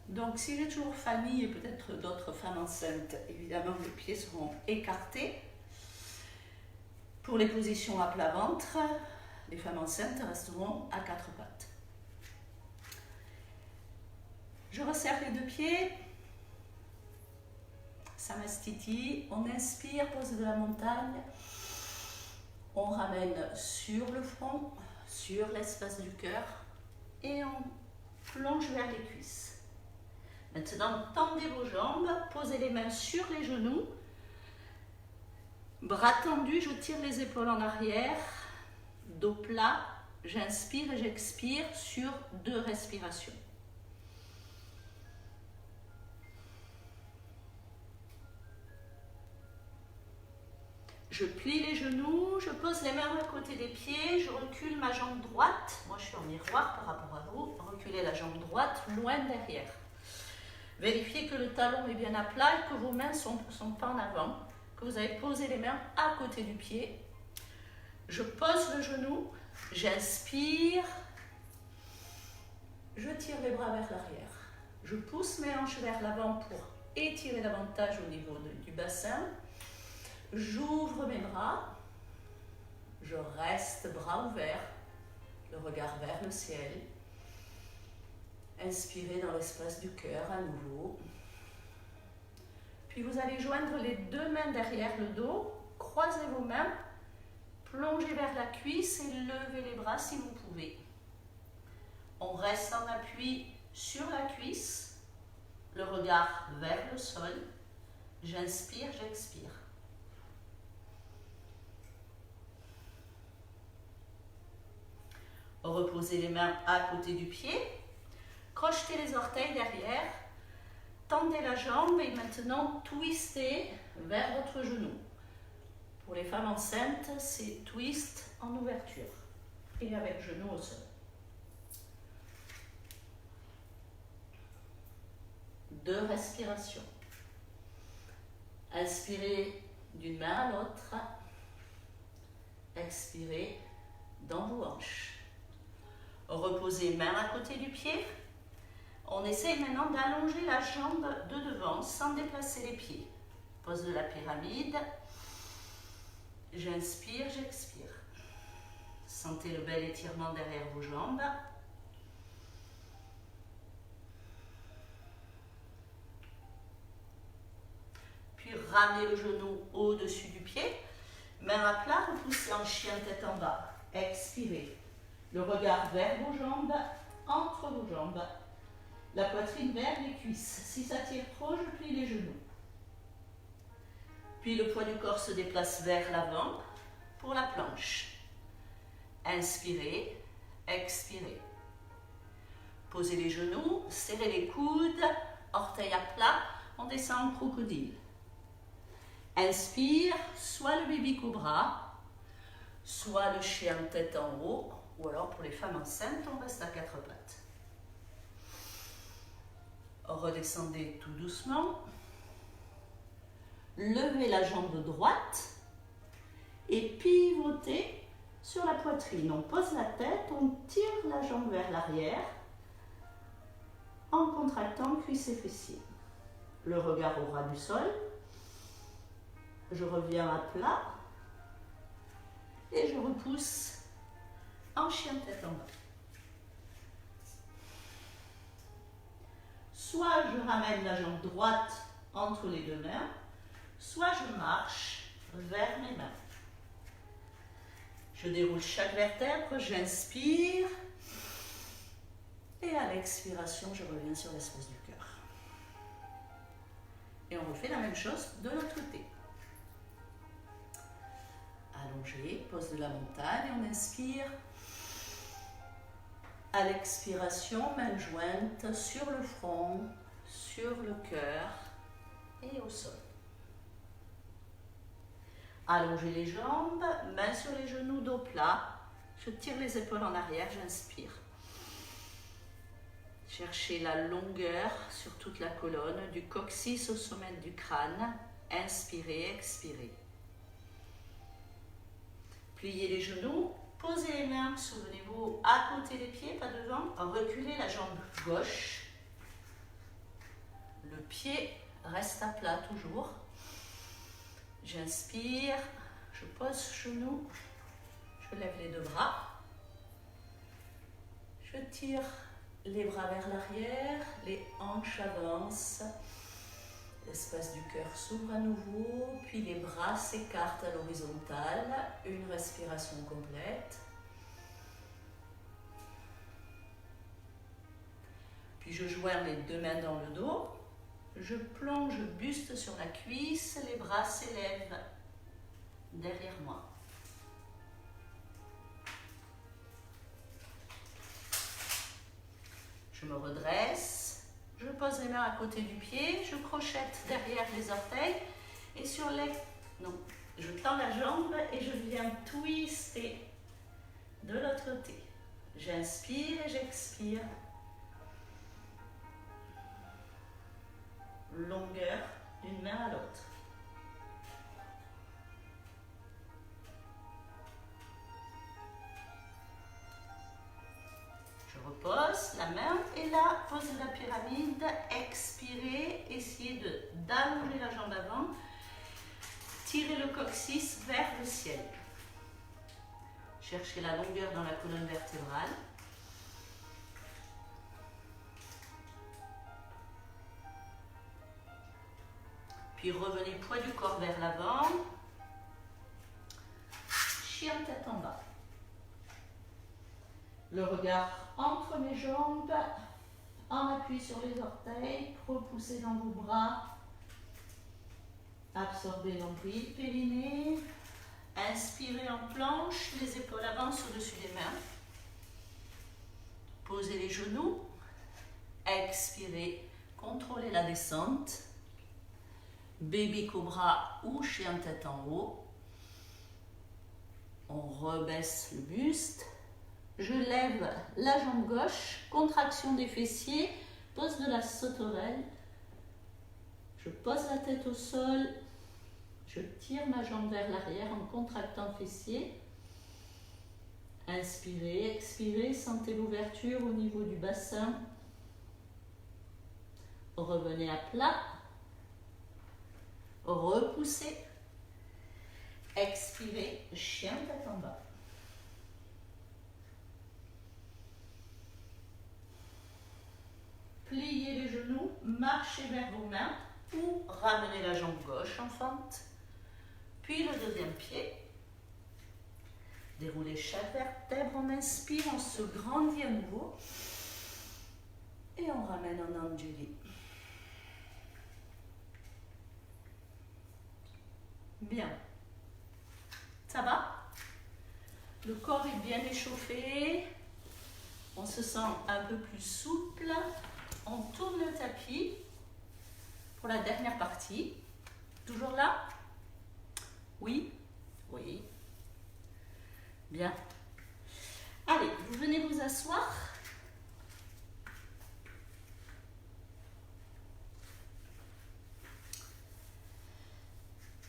Donc, si j'ai toujours Fanny et peut-être d'autres femmes enceintes, évidemment, les pieds seront écartés. Pour les positions à plat ventre, les femmes enceintes resteront à 4 pattes. Je resserre les 2 pieds. Samastiti. On inspire, pose de la montagne. On ramène sur le front, sur l'espace du cœur et on plonge vers les cuisses. Maintenant, tendez vos jambes, posez les mains sur les genoux. Bras tendus, je tire les épaules en arrière. Dos plat, j'inspire et j'expire sur 2 respirations. Je plie les genoux, je pose les mains à côté des pieds, je recule ma jambe droite. Moi, je suis en miroir par rapport à vous. Reculez la jambe droite loin derrière. Vérifiez que le talon est bien à plat et que vos mains ne sont pas en avant. Que vous avez posé les mains à côté du pied. Je pose le genou, j'inspire. Je tire les bras vers l'arrière. Je pousse mes hanches vers l'avant pour étirer davantage au niveau du bassin. J'ouvre mes bras, je reste bras ouverts, le regard vers le ciel. Inspirez dans l'espace du cœur à nouveau. Puis vous allez joindre les 2 mains derrière le dos, croisez vos mains, plongez vers la cuisse et levez les bras si vous pouvez. On reste en appui sur la cuisse, le regard vers le sol. J'inspire, j'expire. Reposez les mains à côté du pied, crochetez les orteils derrière, tendez la jambe et maintenant twistez vers votre genou. Pour les femmes enceintes, c'est twist en ouverture et avec genou au sol. 2 respirations. Inspirez d'une main à l'autre, expirez dans vos hanches. Reposez main à côté du pied. On essaye maintenant d'allonger la jambe de devant sans déplacer les pieds. Pose de la pyramide. J'inspire, j'expire. Sentez le bel étirement derrière vos jambes. Puis ramenez le genou au-dessus du pied. Main à plat, repoussez en chien tête en bas. Expirez. Le regard vers vos jambes, entre vos jambes. La poitrine vers les cuisses. Si ça tire trop, je plie les genoux. Puis le poids du corps se déplace vers l'avant pour la planche. Inspirez, expirez. Posez les genoux, serrez les coudes, orteils à plat, on descend en crocodile. Inspire, soit le baby cobra, soit le chien tête en haut, ou alors pour les femmes enceintes, on reste à 4 pattes. Redescendez tout doucement. Levez la jambe droite et pivotez sur la poitrine. On pose la tête, on tire la jambe vers l'arrière en contractant cuisses et fessiers. Le regard au ras du sol. Je reviens à plat et je repousse en chien tête en bas. Soit je ramène la jambe droite entre les 2 mains, soit je marche vers mes mains. Je déroule chaque vertèbre, j'inspire et à l'expiration, je reviens sur l'espace du cœur. Et on refait la même chose de l'autre côté. Allongé, pose de la montagne, on inspire. À l'expiration, main jointe sur le front, sur le cœur et au sol. Allongez les jambes, main sur les genoux, dos plat. Je tire les épaules en arrière, j'inspire. Cherchez la longueur sur toute la colonne, du coccyx au sommet du crâne. Inspirez, expirez. Pliez les genoux, posez les mains, souvenez-vous, à côté des pieds, pas devant. Reculez la jambe gauche. Le pied reste à plat toujours. J'inspire, je pose genou, je lève les 2 bras. Je tire les bras vers l'arrière, les hanches avancent. L'espace du cœur s'ouvre à nouveau, puis les bras s'écartent à l'horizontale. Une respiration complète. Puis je joins les 2 mains dans le dos. Je plonge buste sur la cuisse, les bras s'élèvent derrière moi. Je me redresse, je pose les mains à côté du pied, je crochette derrière les orteils et sur les... Non, je tends la jambe et je viens twister de l'autre côté. J'inspire et j'expire. Longueur d'une main à l'autre. Je repose la main et là, posez la pyramide, expirez, essayez d'allonger la jambe avant, tirez le coccyx vers le ciel. Cherchez la longueur dans la colonne vertébrale. Puis revenez poids du corps vers l'avant. Chien tête en bas. Le regard entre mes jambes, en appui sur les orteils, repoussez dans vos bras. Absorbez nombril, périnée. Inspirez en planche, les épaules avancent au-dessus des mains. Posez les genoux. Expirez, contrôlez la descente. Bébé cobra ou chien tête en haut. On rebaisse le buste. Je lève la jambe gauche, contraction des fessiers, pose de la sauterelle. Je pose la tête au sol. Je tire ma jambe vers l'arrière en contractant fessier. Inspirez, expirez, sentez l'ouverture au niveau du bassin. Revenez à plat. Repoussez. Expirez, chien tête en bas. Pliez les genoux, marchez vers vos mains ou ramenez la jambe gauche en fente. Puis le deuxième pied. Déroulez chaque vertèbre, on inspire, on se grandit à nouveau. Et on ramène en undulé. Bien. Ça va? Le corps est bien échauffé. On se sent un peu plus souple. On tourne le tapis pour la dernière partie. Toujours là? Oui? Oui. Bien. Allez, vous venez vous asseoir.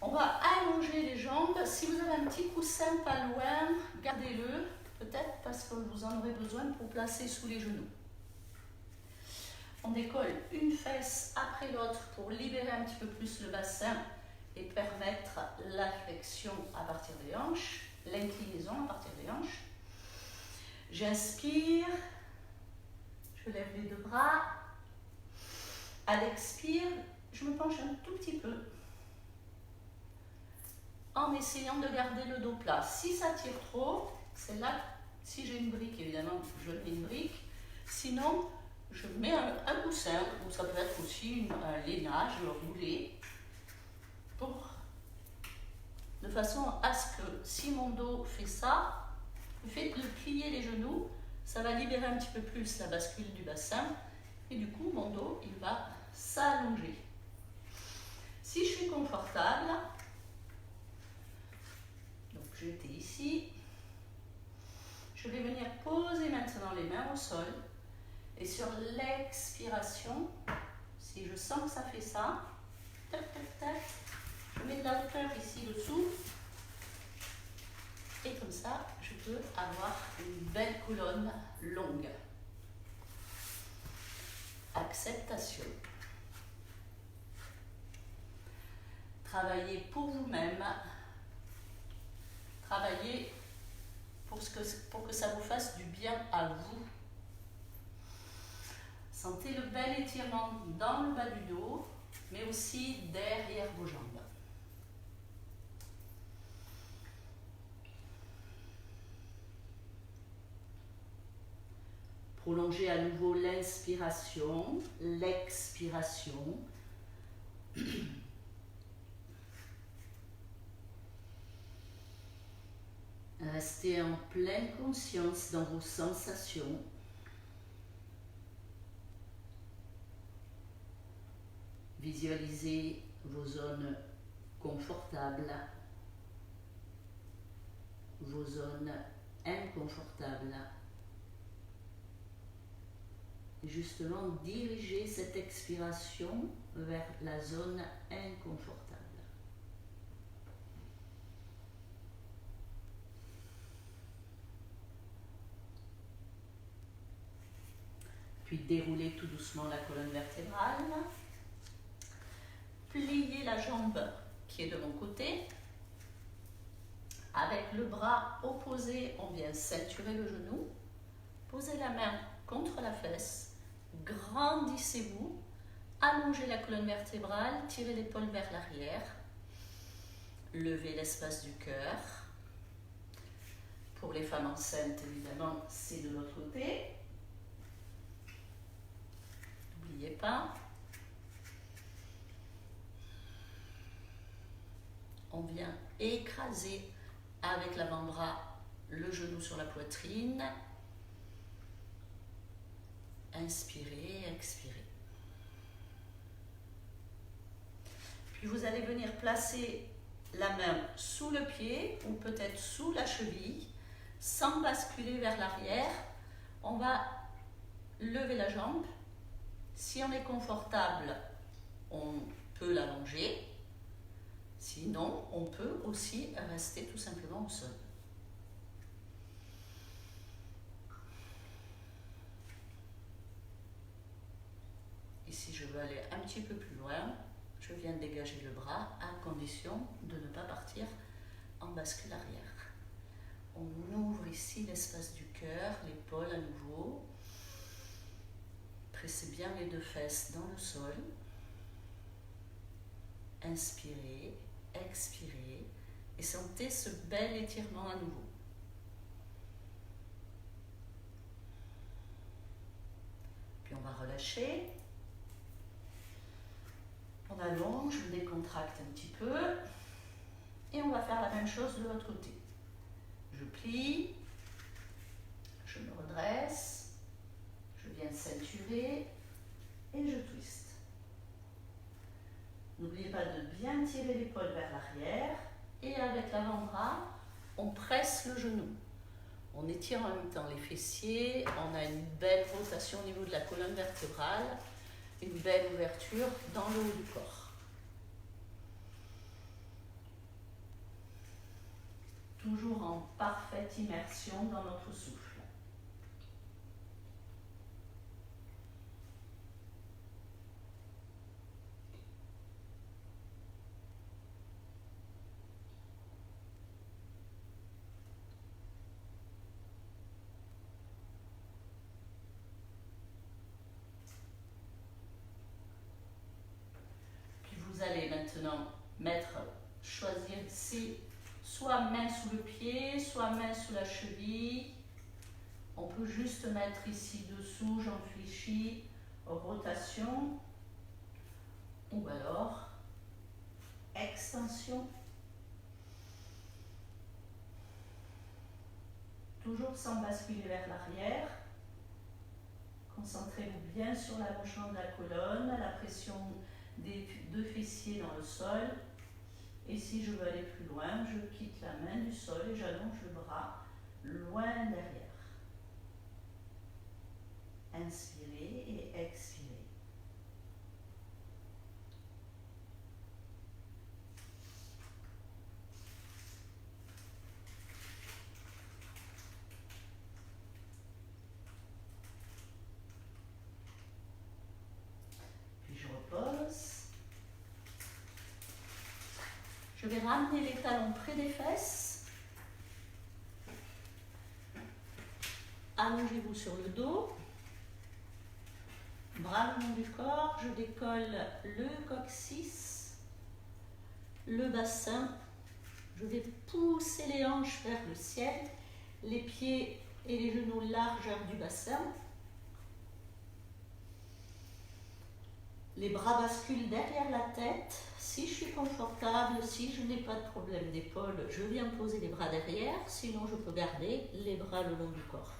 On va allonger les jambes. Si vous avez un petit coussin pas loin, gardez-le. Peut-être parce que vous en aurez besoin pour placer sous les genoux. On décolle une fesse après l'autre pour libérer un petit peu plus le bassin et permettre la flexion à partir des hanches, l'inclinaison à partir des hanches. J'inspire, je lève les deux bras. À l'expire, je me penche un tout petit peu en essayant de garder le dos plat. Si ça tire trop, c'est là, si j'ai une brique, évidemment, je mets une brique. Sinon, je mets un coussin, ou ça peut être aussi un lainage roulé, de façon à ce que si mon dos fait ça, le fait de plier les genoux, ça va libérer un petit peu plus la bascule du bassin, et du coup, mon dos, il va s'allonger. Si je suis confortable, donc j'étais ici, je vais venir poser maintenant les mains au sol. Et sur l'expiration, si je sens que ça fait ça, tac, tac, tac, je mets de la hauteur ici dessous. Et comme ça, je peux avoir une belle colonne longue. Acceptation. Travaillez pour vous-même. Travaillez pour que ça vous fasse du bien à vous. Sentez le bel étirement dans le bas du dos, mais aussi derrière vos jambes. Prolongez à nouveau l'inspiration, l'expiration. Restez en pleine conscience dans vos sensations. Visualisez vos zones confortables, vos zones inconfortables. Et justement, dirigez cette expiration vers la zone inconfortable. Puis déroulez tout doucement la colonne vertébrale. Pliez la jambe qui est de mon côté. Avec le bras opposé, on vient ceinturer le genou. Posez la main contre la fesse. Grandissez-vous. Allongez la colonne vertébrale. Tirez l'épaule vers l'arrière. Levez l'espace du cœur. Pour les femmes enceintes, évidemment, c'est de l'autre côté. N'oubliez pas. On vient écraser avec l'avant-bras le genou sur la poitrine. Inspirez, expirez. Puis vous allez venir placer la main sous le pied ou peut-être sous la cheville, sans basculer vers l'arrière. On va lever la jambe. Si on est confortable, on peut l'allonger. Sinon, on peut aussi rester tout simplement au sol. Ici, je veux aller un petit peu plus loin. Je viens de dégager le bras à condition de ne pas partir en bascule arrière. On ouvre ici l'espace du cœur, l'épaule à nouveau. Pressez bien les deux fesses dans le sol. Inspirez, expirez et sentez ce bel étirement à nouveau. Puis on va relâcher. On allonge, on décontracte un petit peu et on va faire la même chose de l'autre côté. Je plie, je me redresse, je viens ceinturer et je twiste. N'oubliez pas de bien tirer l'épaule vers l'arrière et avec l'avant-bras, on presse le genou. On étire en même temps les fessiers, on a une belle rotation au niveau de la colonne vertébrale, une belle ouverture dans le haut du corps. Toujours en parfaite immersion dans notre souffle. Vous allez maintenant choisir ici, soit main sous le pied, soit main sous la cheville. On peut juste mettre ici dessous, jambes fléchies, rotation. Ou alors, extension. Toujours sans basculer vers l'arrière. Concentrez-vous bien sur l'allongement de la colonne, la pression des deux fessiers dans le sol. Et si je veux aller plus loin, je quitte la main du sol et j'allonge le bras loin derrière. Inspirez et expirez. Je vais ramener les talons près des fesses. Allongez-vous sur le dos. Bras le long du corps. Je décolle le coccyx, le bassin. Je vais pousser les hanches vers le ciel, les pieds et les genoux largeur du bassin. Les bras basculent derrière la tête. Si je suis confortable, si je n'ai pas de problème d'épaule, je viens poser les bras derrière. Sinon, je peux garder les bras le long du corps.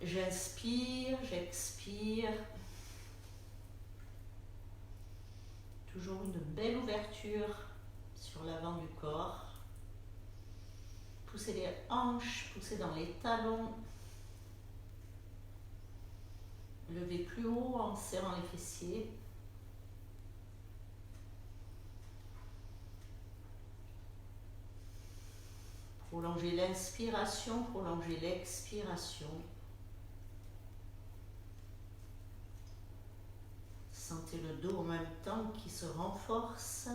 J'inspire, j'expire. Toujours une belle ouverture sur l'avant du corps. Poussez les hanches, poussez dans les talons. Levez plus haut en serrant les fessiers. Prolongez l'inspiration, prolongez l'expiration. Sentez le dos en même temps qui se renforce.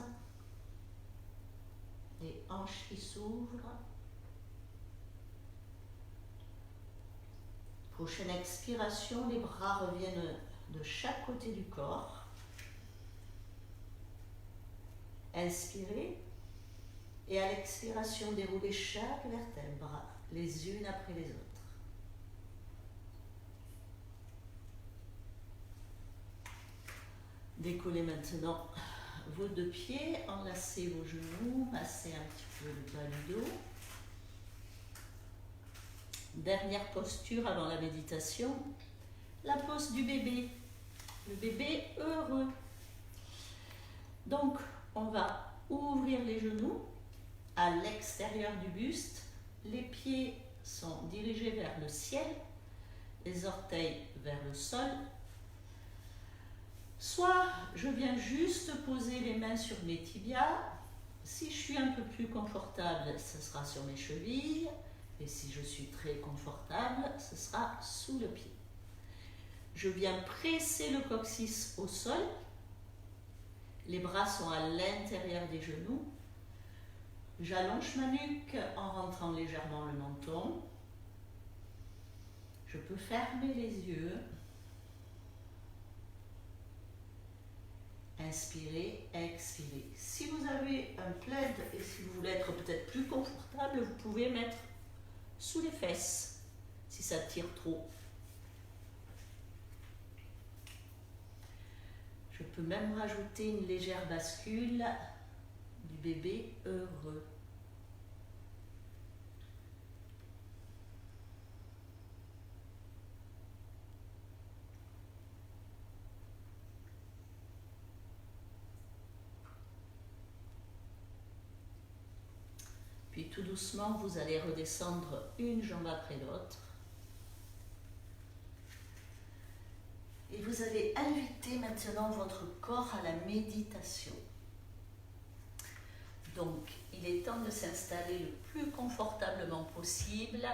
Les hanches qui s'ouvrent. Prochaine expiration, les bras reviennent de chaque côté du corps. Inspirez. Et à l'expiration, déroulez chaque vertèbre, les unes après les autres. Décollez maintenant vos deux pieds, enlacez vos genoux, massez un petit peu le bas du dos. Dernière posture avant la méditation, la pose du bébé, le bébé heureux. Donc, on va ouvrir les genoux à l'extérieur du buste, les pieds sont dirigés vers le ciel, les orteils vers le sol. Soit je viens juste poser les mains sur mes tibias. Si je suis un peu plus confortable, ce sera sur mes chevilles. Et si je suis très confortable, ce sera sous le pied. Je viens presser le coccyx au sol. Les bras sont à l'intérieur des genoux. J'allonge ma nuque en rentrant légèrement le menton. Je peux fermer les yeux. Inspirez, expirez. Si vous avez un plaid et si vous voulez être peut-être plus confortable, vous pouvez mettre sous les fesses si ça tire trop. Je peux même rajouter une légère bascule du bébé heureux. Puis tout doucement, vous allez redescendre une jambe après l'autre. Et vous allez inviter maintenant votre corps à la méditation. Donc, il est temps de s'installer le plus confortablement possible.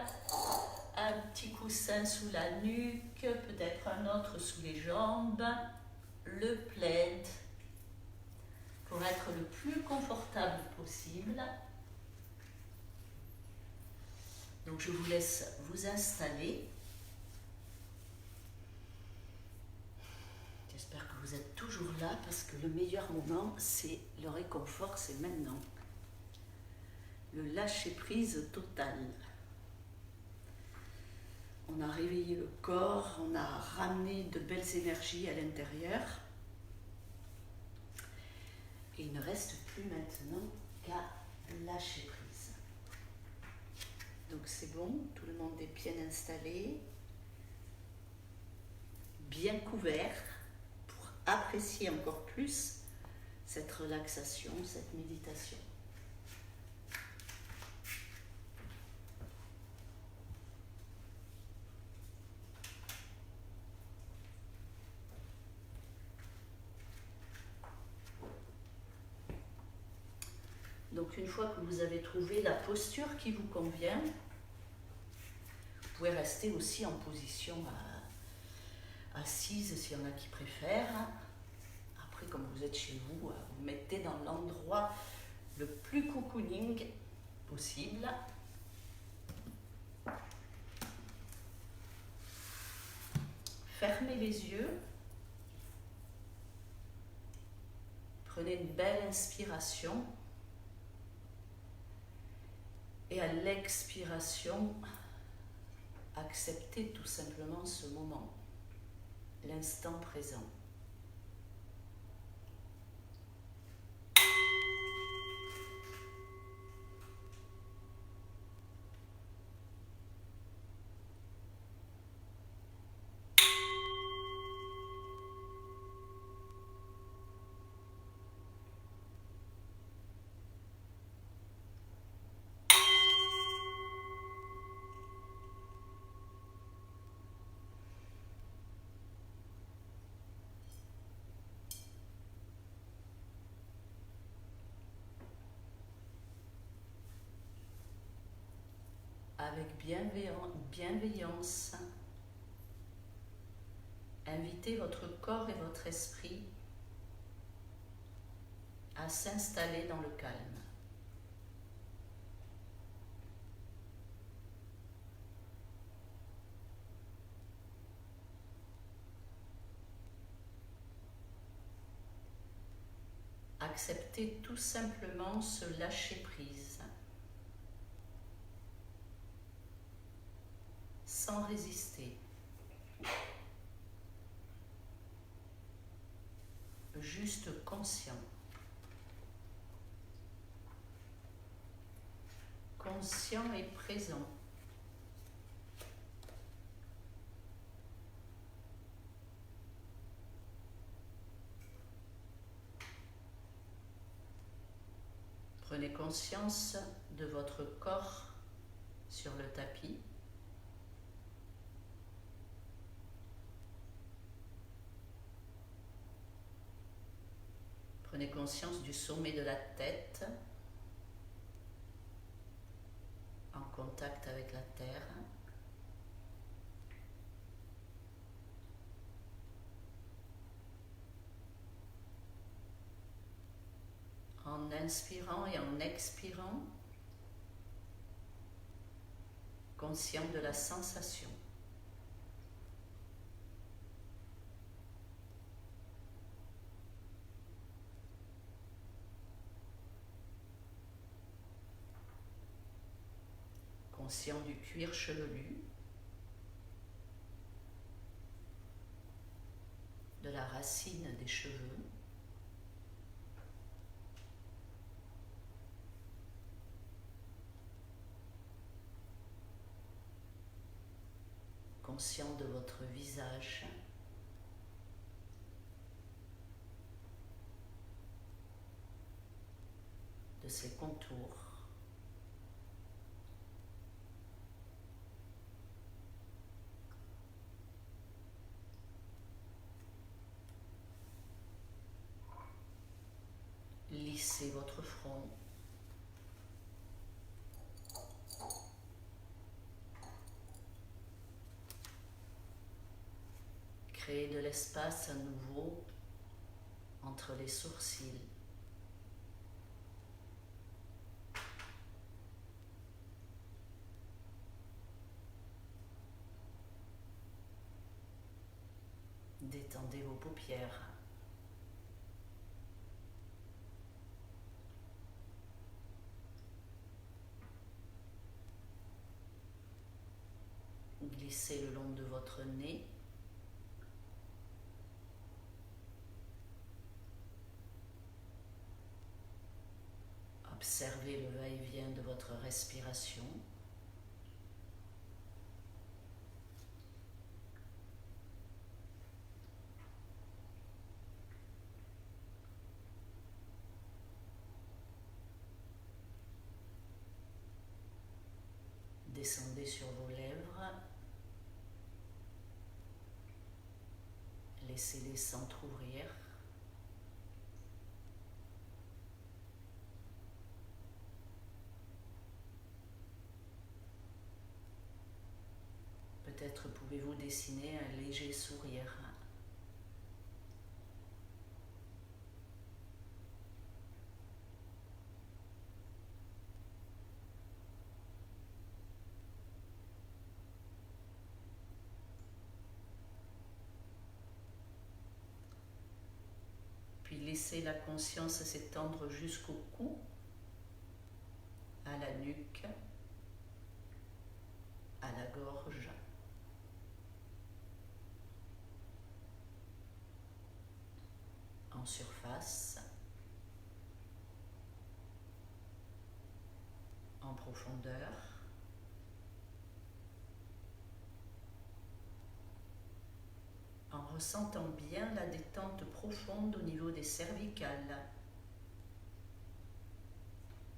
Un petit coussin sous la nuque, peut-être un autre sous les jambes. Le plaid pour être le plus confortable possible. Donc, je vous laisse vous installer. J'espère que vous êtes toujours là parce que le meilleur moment, c'est le réconfort, c'est maintenant. Le lâcher-prise total. On a réveillé le corps, on a ramené de belles énergies à l'intérieur. Et il ne reste plus maintenant qu'à lâcher prise. Donc c'est bon, tout le monde est bien installé, bien couvert pour apprécier encore plus cette relaxation, cette méditation. Donc une fois que vous avez trouvé la posture qui vous convient, vous pouvez rester aussi en position assise s'il y en a qui préfèrent. Après, comme vous êtes chez vous, vous mettez dans l'endroit le plus cocooning possible. Fermez les yeux. Prenez une belle inspiration. Et à l'expiration, acceptez tout simplement ce moment, l'instant présent. avec bienveillance, invitez votre corps et votre esprit à s'installer dans le calme. Acceptez tout simplement ce lâcher-prise, sans résister, juste conscient, conscient et présent. Prenez conscience de votre corps sur le tapis. Prenez conscience du sommet de la tête en contact avec la terre. En inspirant et en expirant, conscient de la sensation. Conscient du cuir chevelu, de la racine des cheveux, conscient de votre visage, de ses contours. Lissez votre front. Créez de l'espace à nouveau entre les sourcils. Détendez vos paupières. Glissez le long de votre nez. Observez le va-et-vient de votre respiration. Descendez sur vos lèvres. Laissez-les s'entrouvrir. Peut-être pouvez-vous dessiner un léger sourire. Puis laissez la conscience s'étendre jusqu'au cou, à la nuque, à la gorge. En surface, en profondeur, en ressentant bien la détente profonde au niveau des cervicales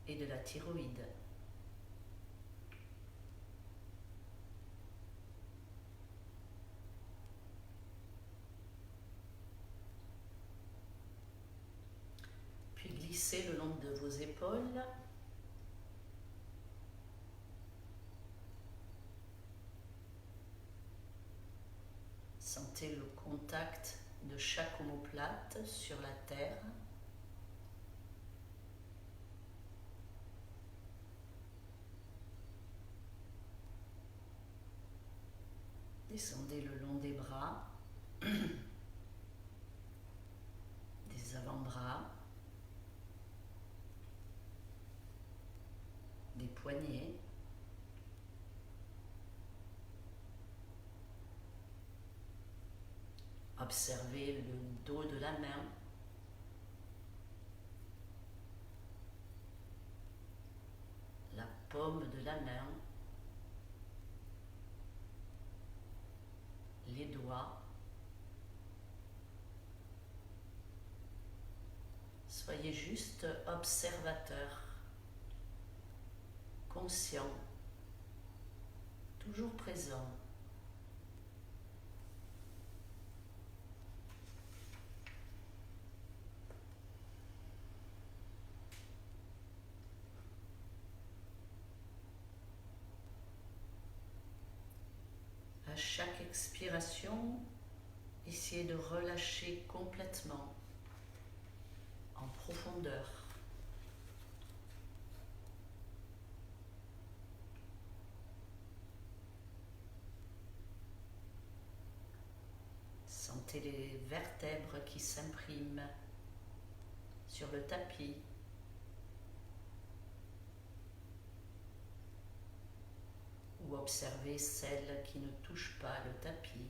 et de la thyroïde. Puis glissez le long de vos épaules. Sentez le contact de chaque omoplate sur la terre. Descendez le long des bras, des avant-bras, des poignets. Observez le dos de la main. La paume de la main. Les doigts. Soyez juste observateur, conscient, toujours présent. À chaque expiration, essayez de relâcher complètement, en profondeur. Sentez les vertèbres qui s'impriment sur le tapis. Ou observez celles qui ne touchent pas le tapis.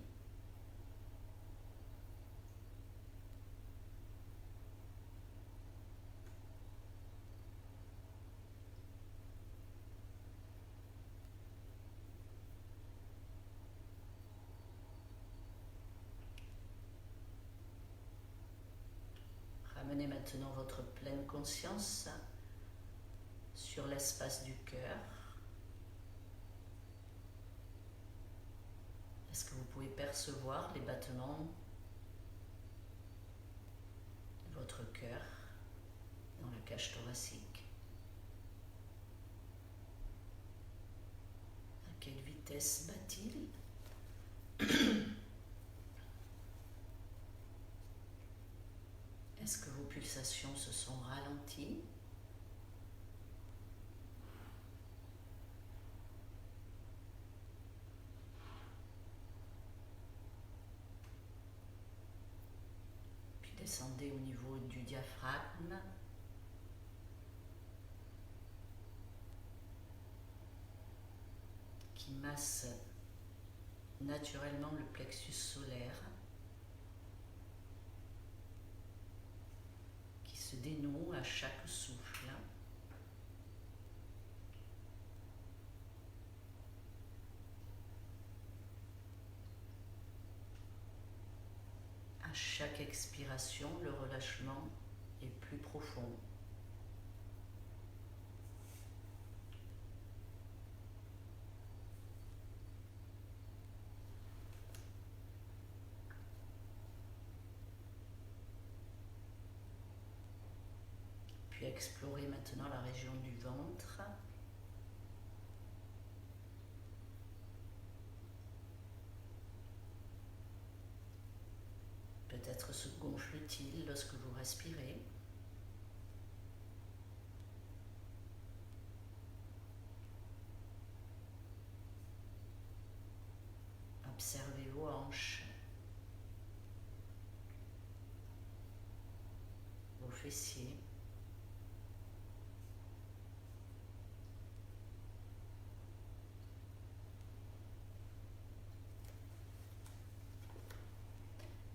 Ramenez maintenant votre pleine conscience sur l'espace du cœur. Est-ce que vous pouvez percevoir les battements de votre cœur dans la cage thoracique? À quelle vitesse bat-il? Est-ce que vos pulsations se sont ralenties? Puis descendez au niveau du diaphragme. Qui masse naturellement le plexus solaire. Se dénoue à chaque souffle. À chaque expiration, le relâchement est plus profond. Puis explorez maintenant la région du ventre. Peut-être se gonfle-t-il lorsque vous respirez. Observez vos hanches, vos fessiers.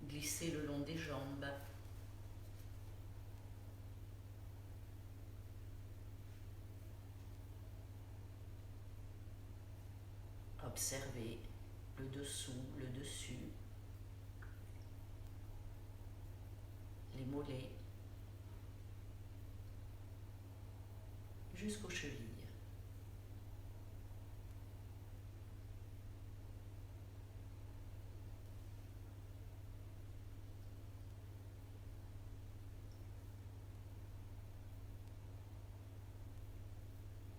Glissez le long des jambes. Observez le dessous, le dessus, les mollets, jusqu'aux chevilles.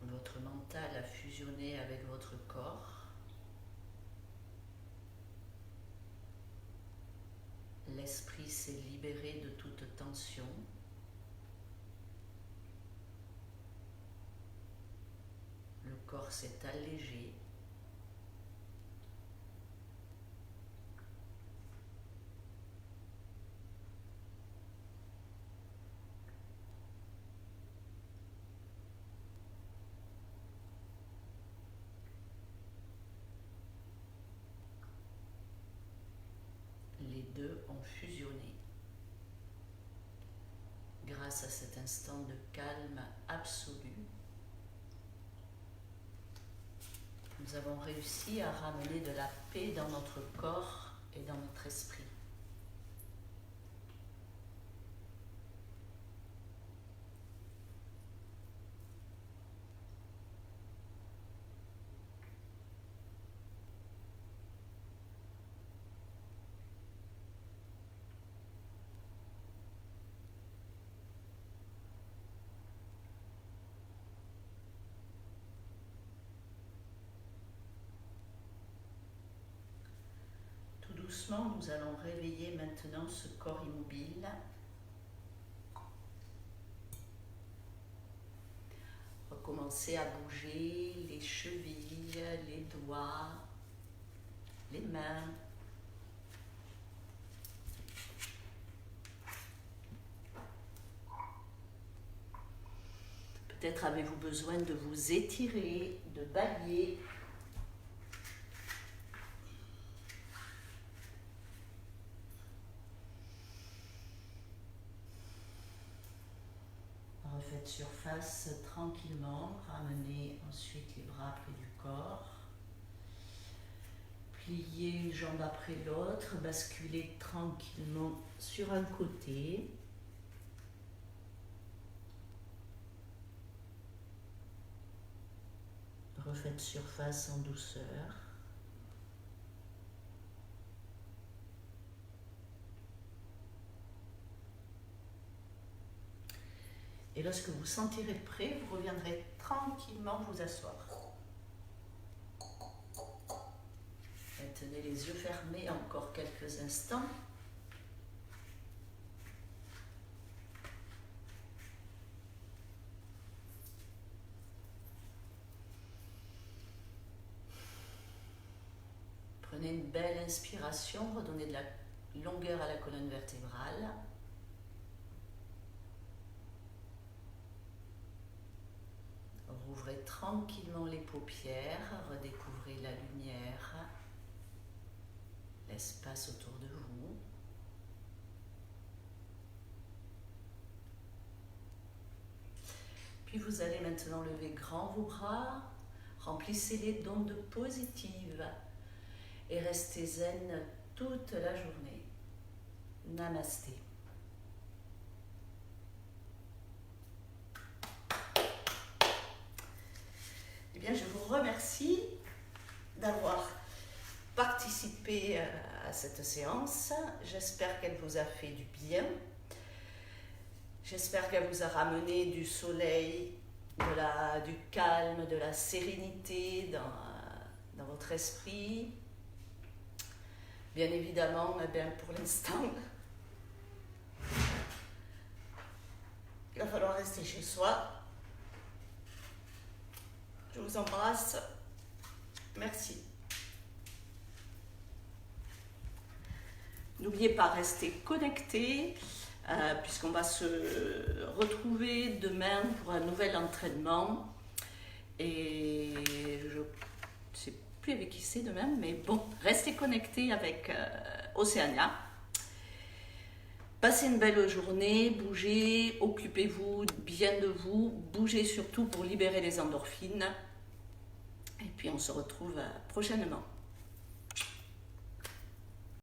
Votre mental a fusionné avec votre corps. L'esprit s'est libéré de toute tension. Le corps s'est allégé. Les deux ont fusionné. Grâce à cet instant de calme absolu, nous avons réussi à ramener de la paix dans notre corps et dans notre esprit. Doucement, nous allons réveiller maintenant ce corps immobile. Recommencer à bouger les chevilles, les doigts, les mains. Peut-être avez-vous besoin de vous étirer, de balayer. Refaites surface tranquillement, ramenez ensuite les bras près du corps. Pliez une jambe après l'autre, basculez tranquillement sur un côté. Refaites surface en douceur. Et lorsque vous sentirez prêt, vous reviendrez tranquillement vous asseoir. Maintenez les yeux fermés encore quelques instants. Prenez une belle inspiration, redonnez de la longueur à la colonne vertébrale. Rouvrez tranquillement les paupières, redécouvrez la lumière, l'espace autour de vous. Puis vous allez maintenant lever grand vos bras, remplissez-les d'ondes positives et restez zen toute la journée. Namasté. Eh bien, je vous remercie d'avoir participé à cette séance. J'espère qu'elle vous a fait du bien. J'espère qu'elle vous a ramené du soleil, du calme, de la sérénité dans votre esprit. Bien évidemment, eh bien, pour l'instant, il va falloir rester chez soi. Je vous embrasse. Merci. N'oubliez pas, restez connectés, puisqu'on va se retrouver demain pour un nouvel entraînement. Et je ne sais plus avec qui c'est demain, mais bon, restez connectés avec Océania. Passez une belle journée, bougez, occupez-vous bien de vous, bougez surtout pour libérer les endorphines. Et puis on se retrouve prochainement.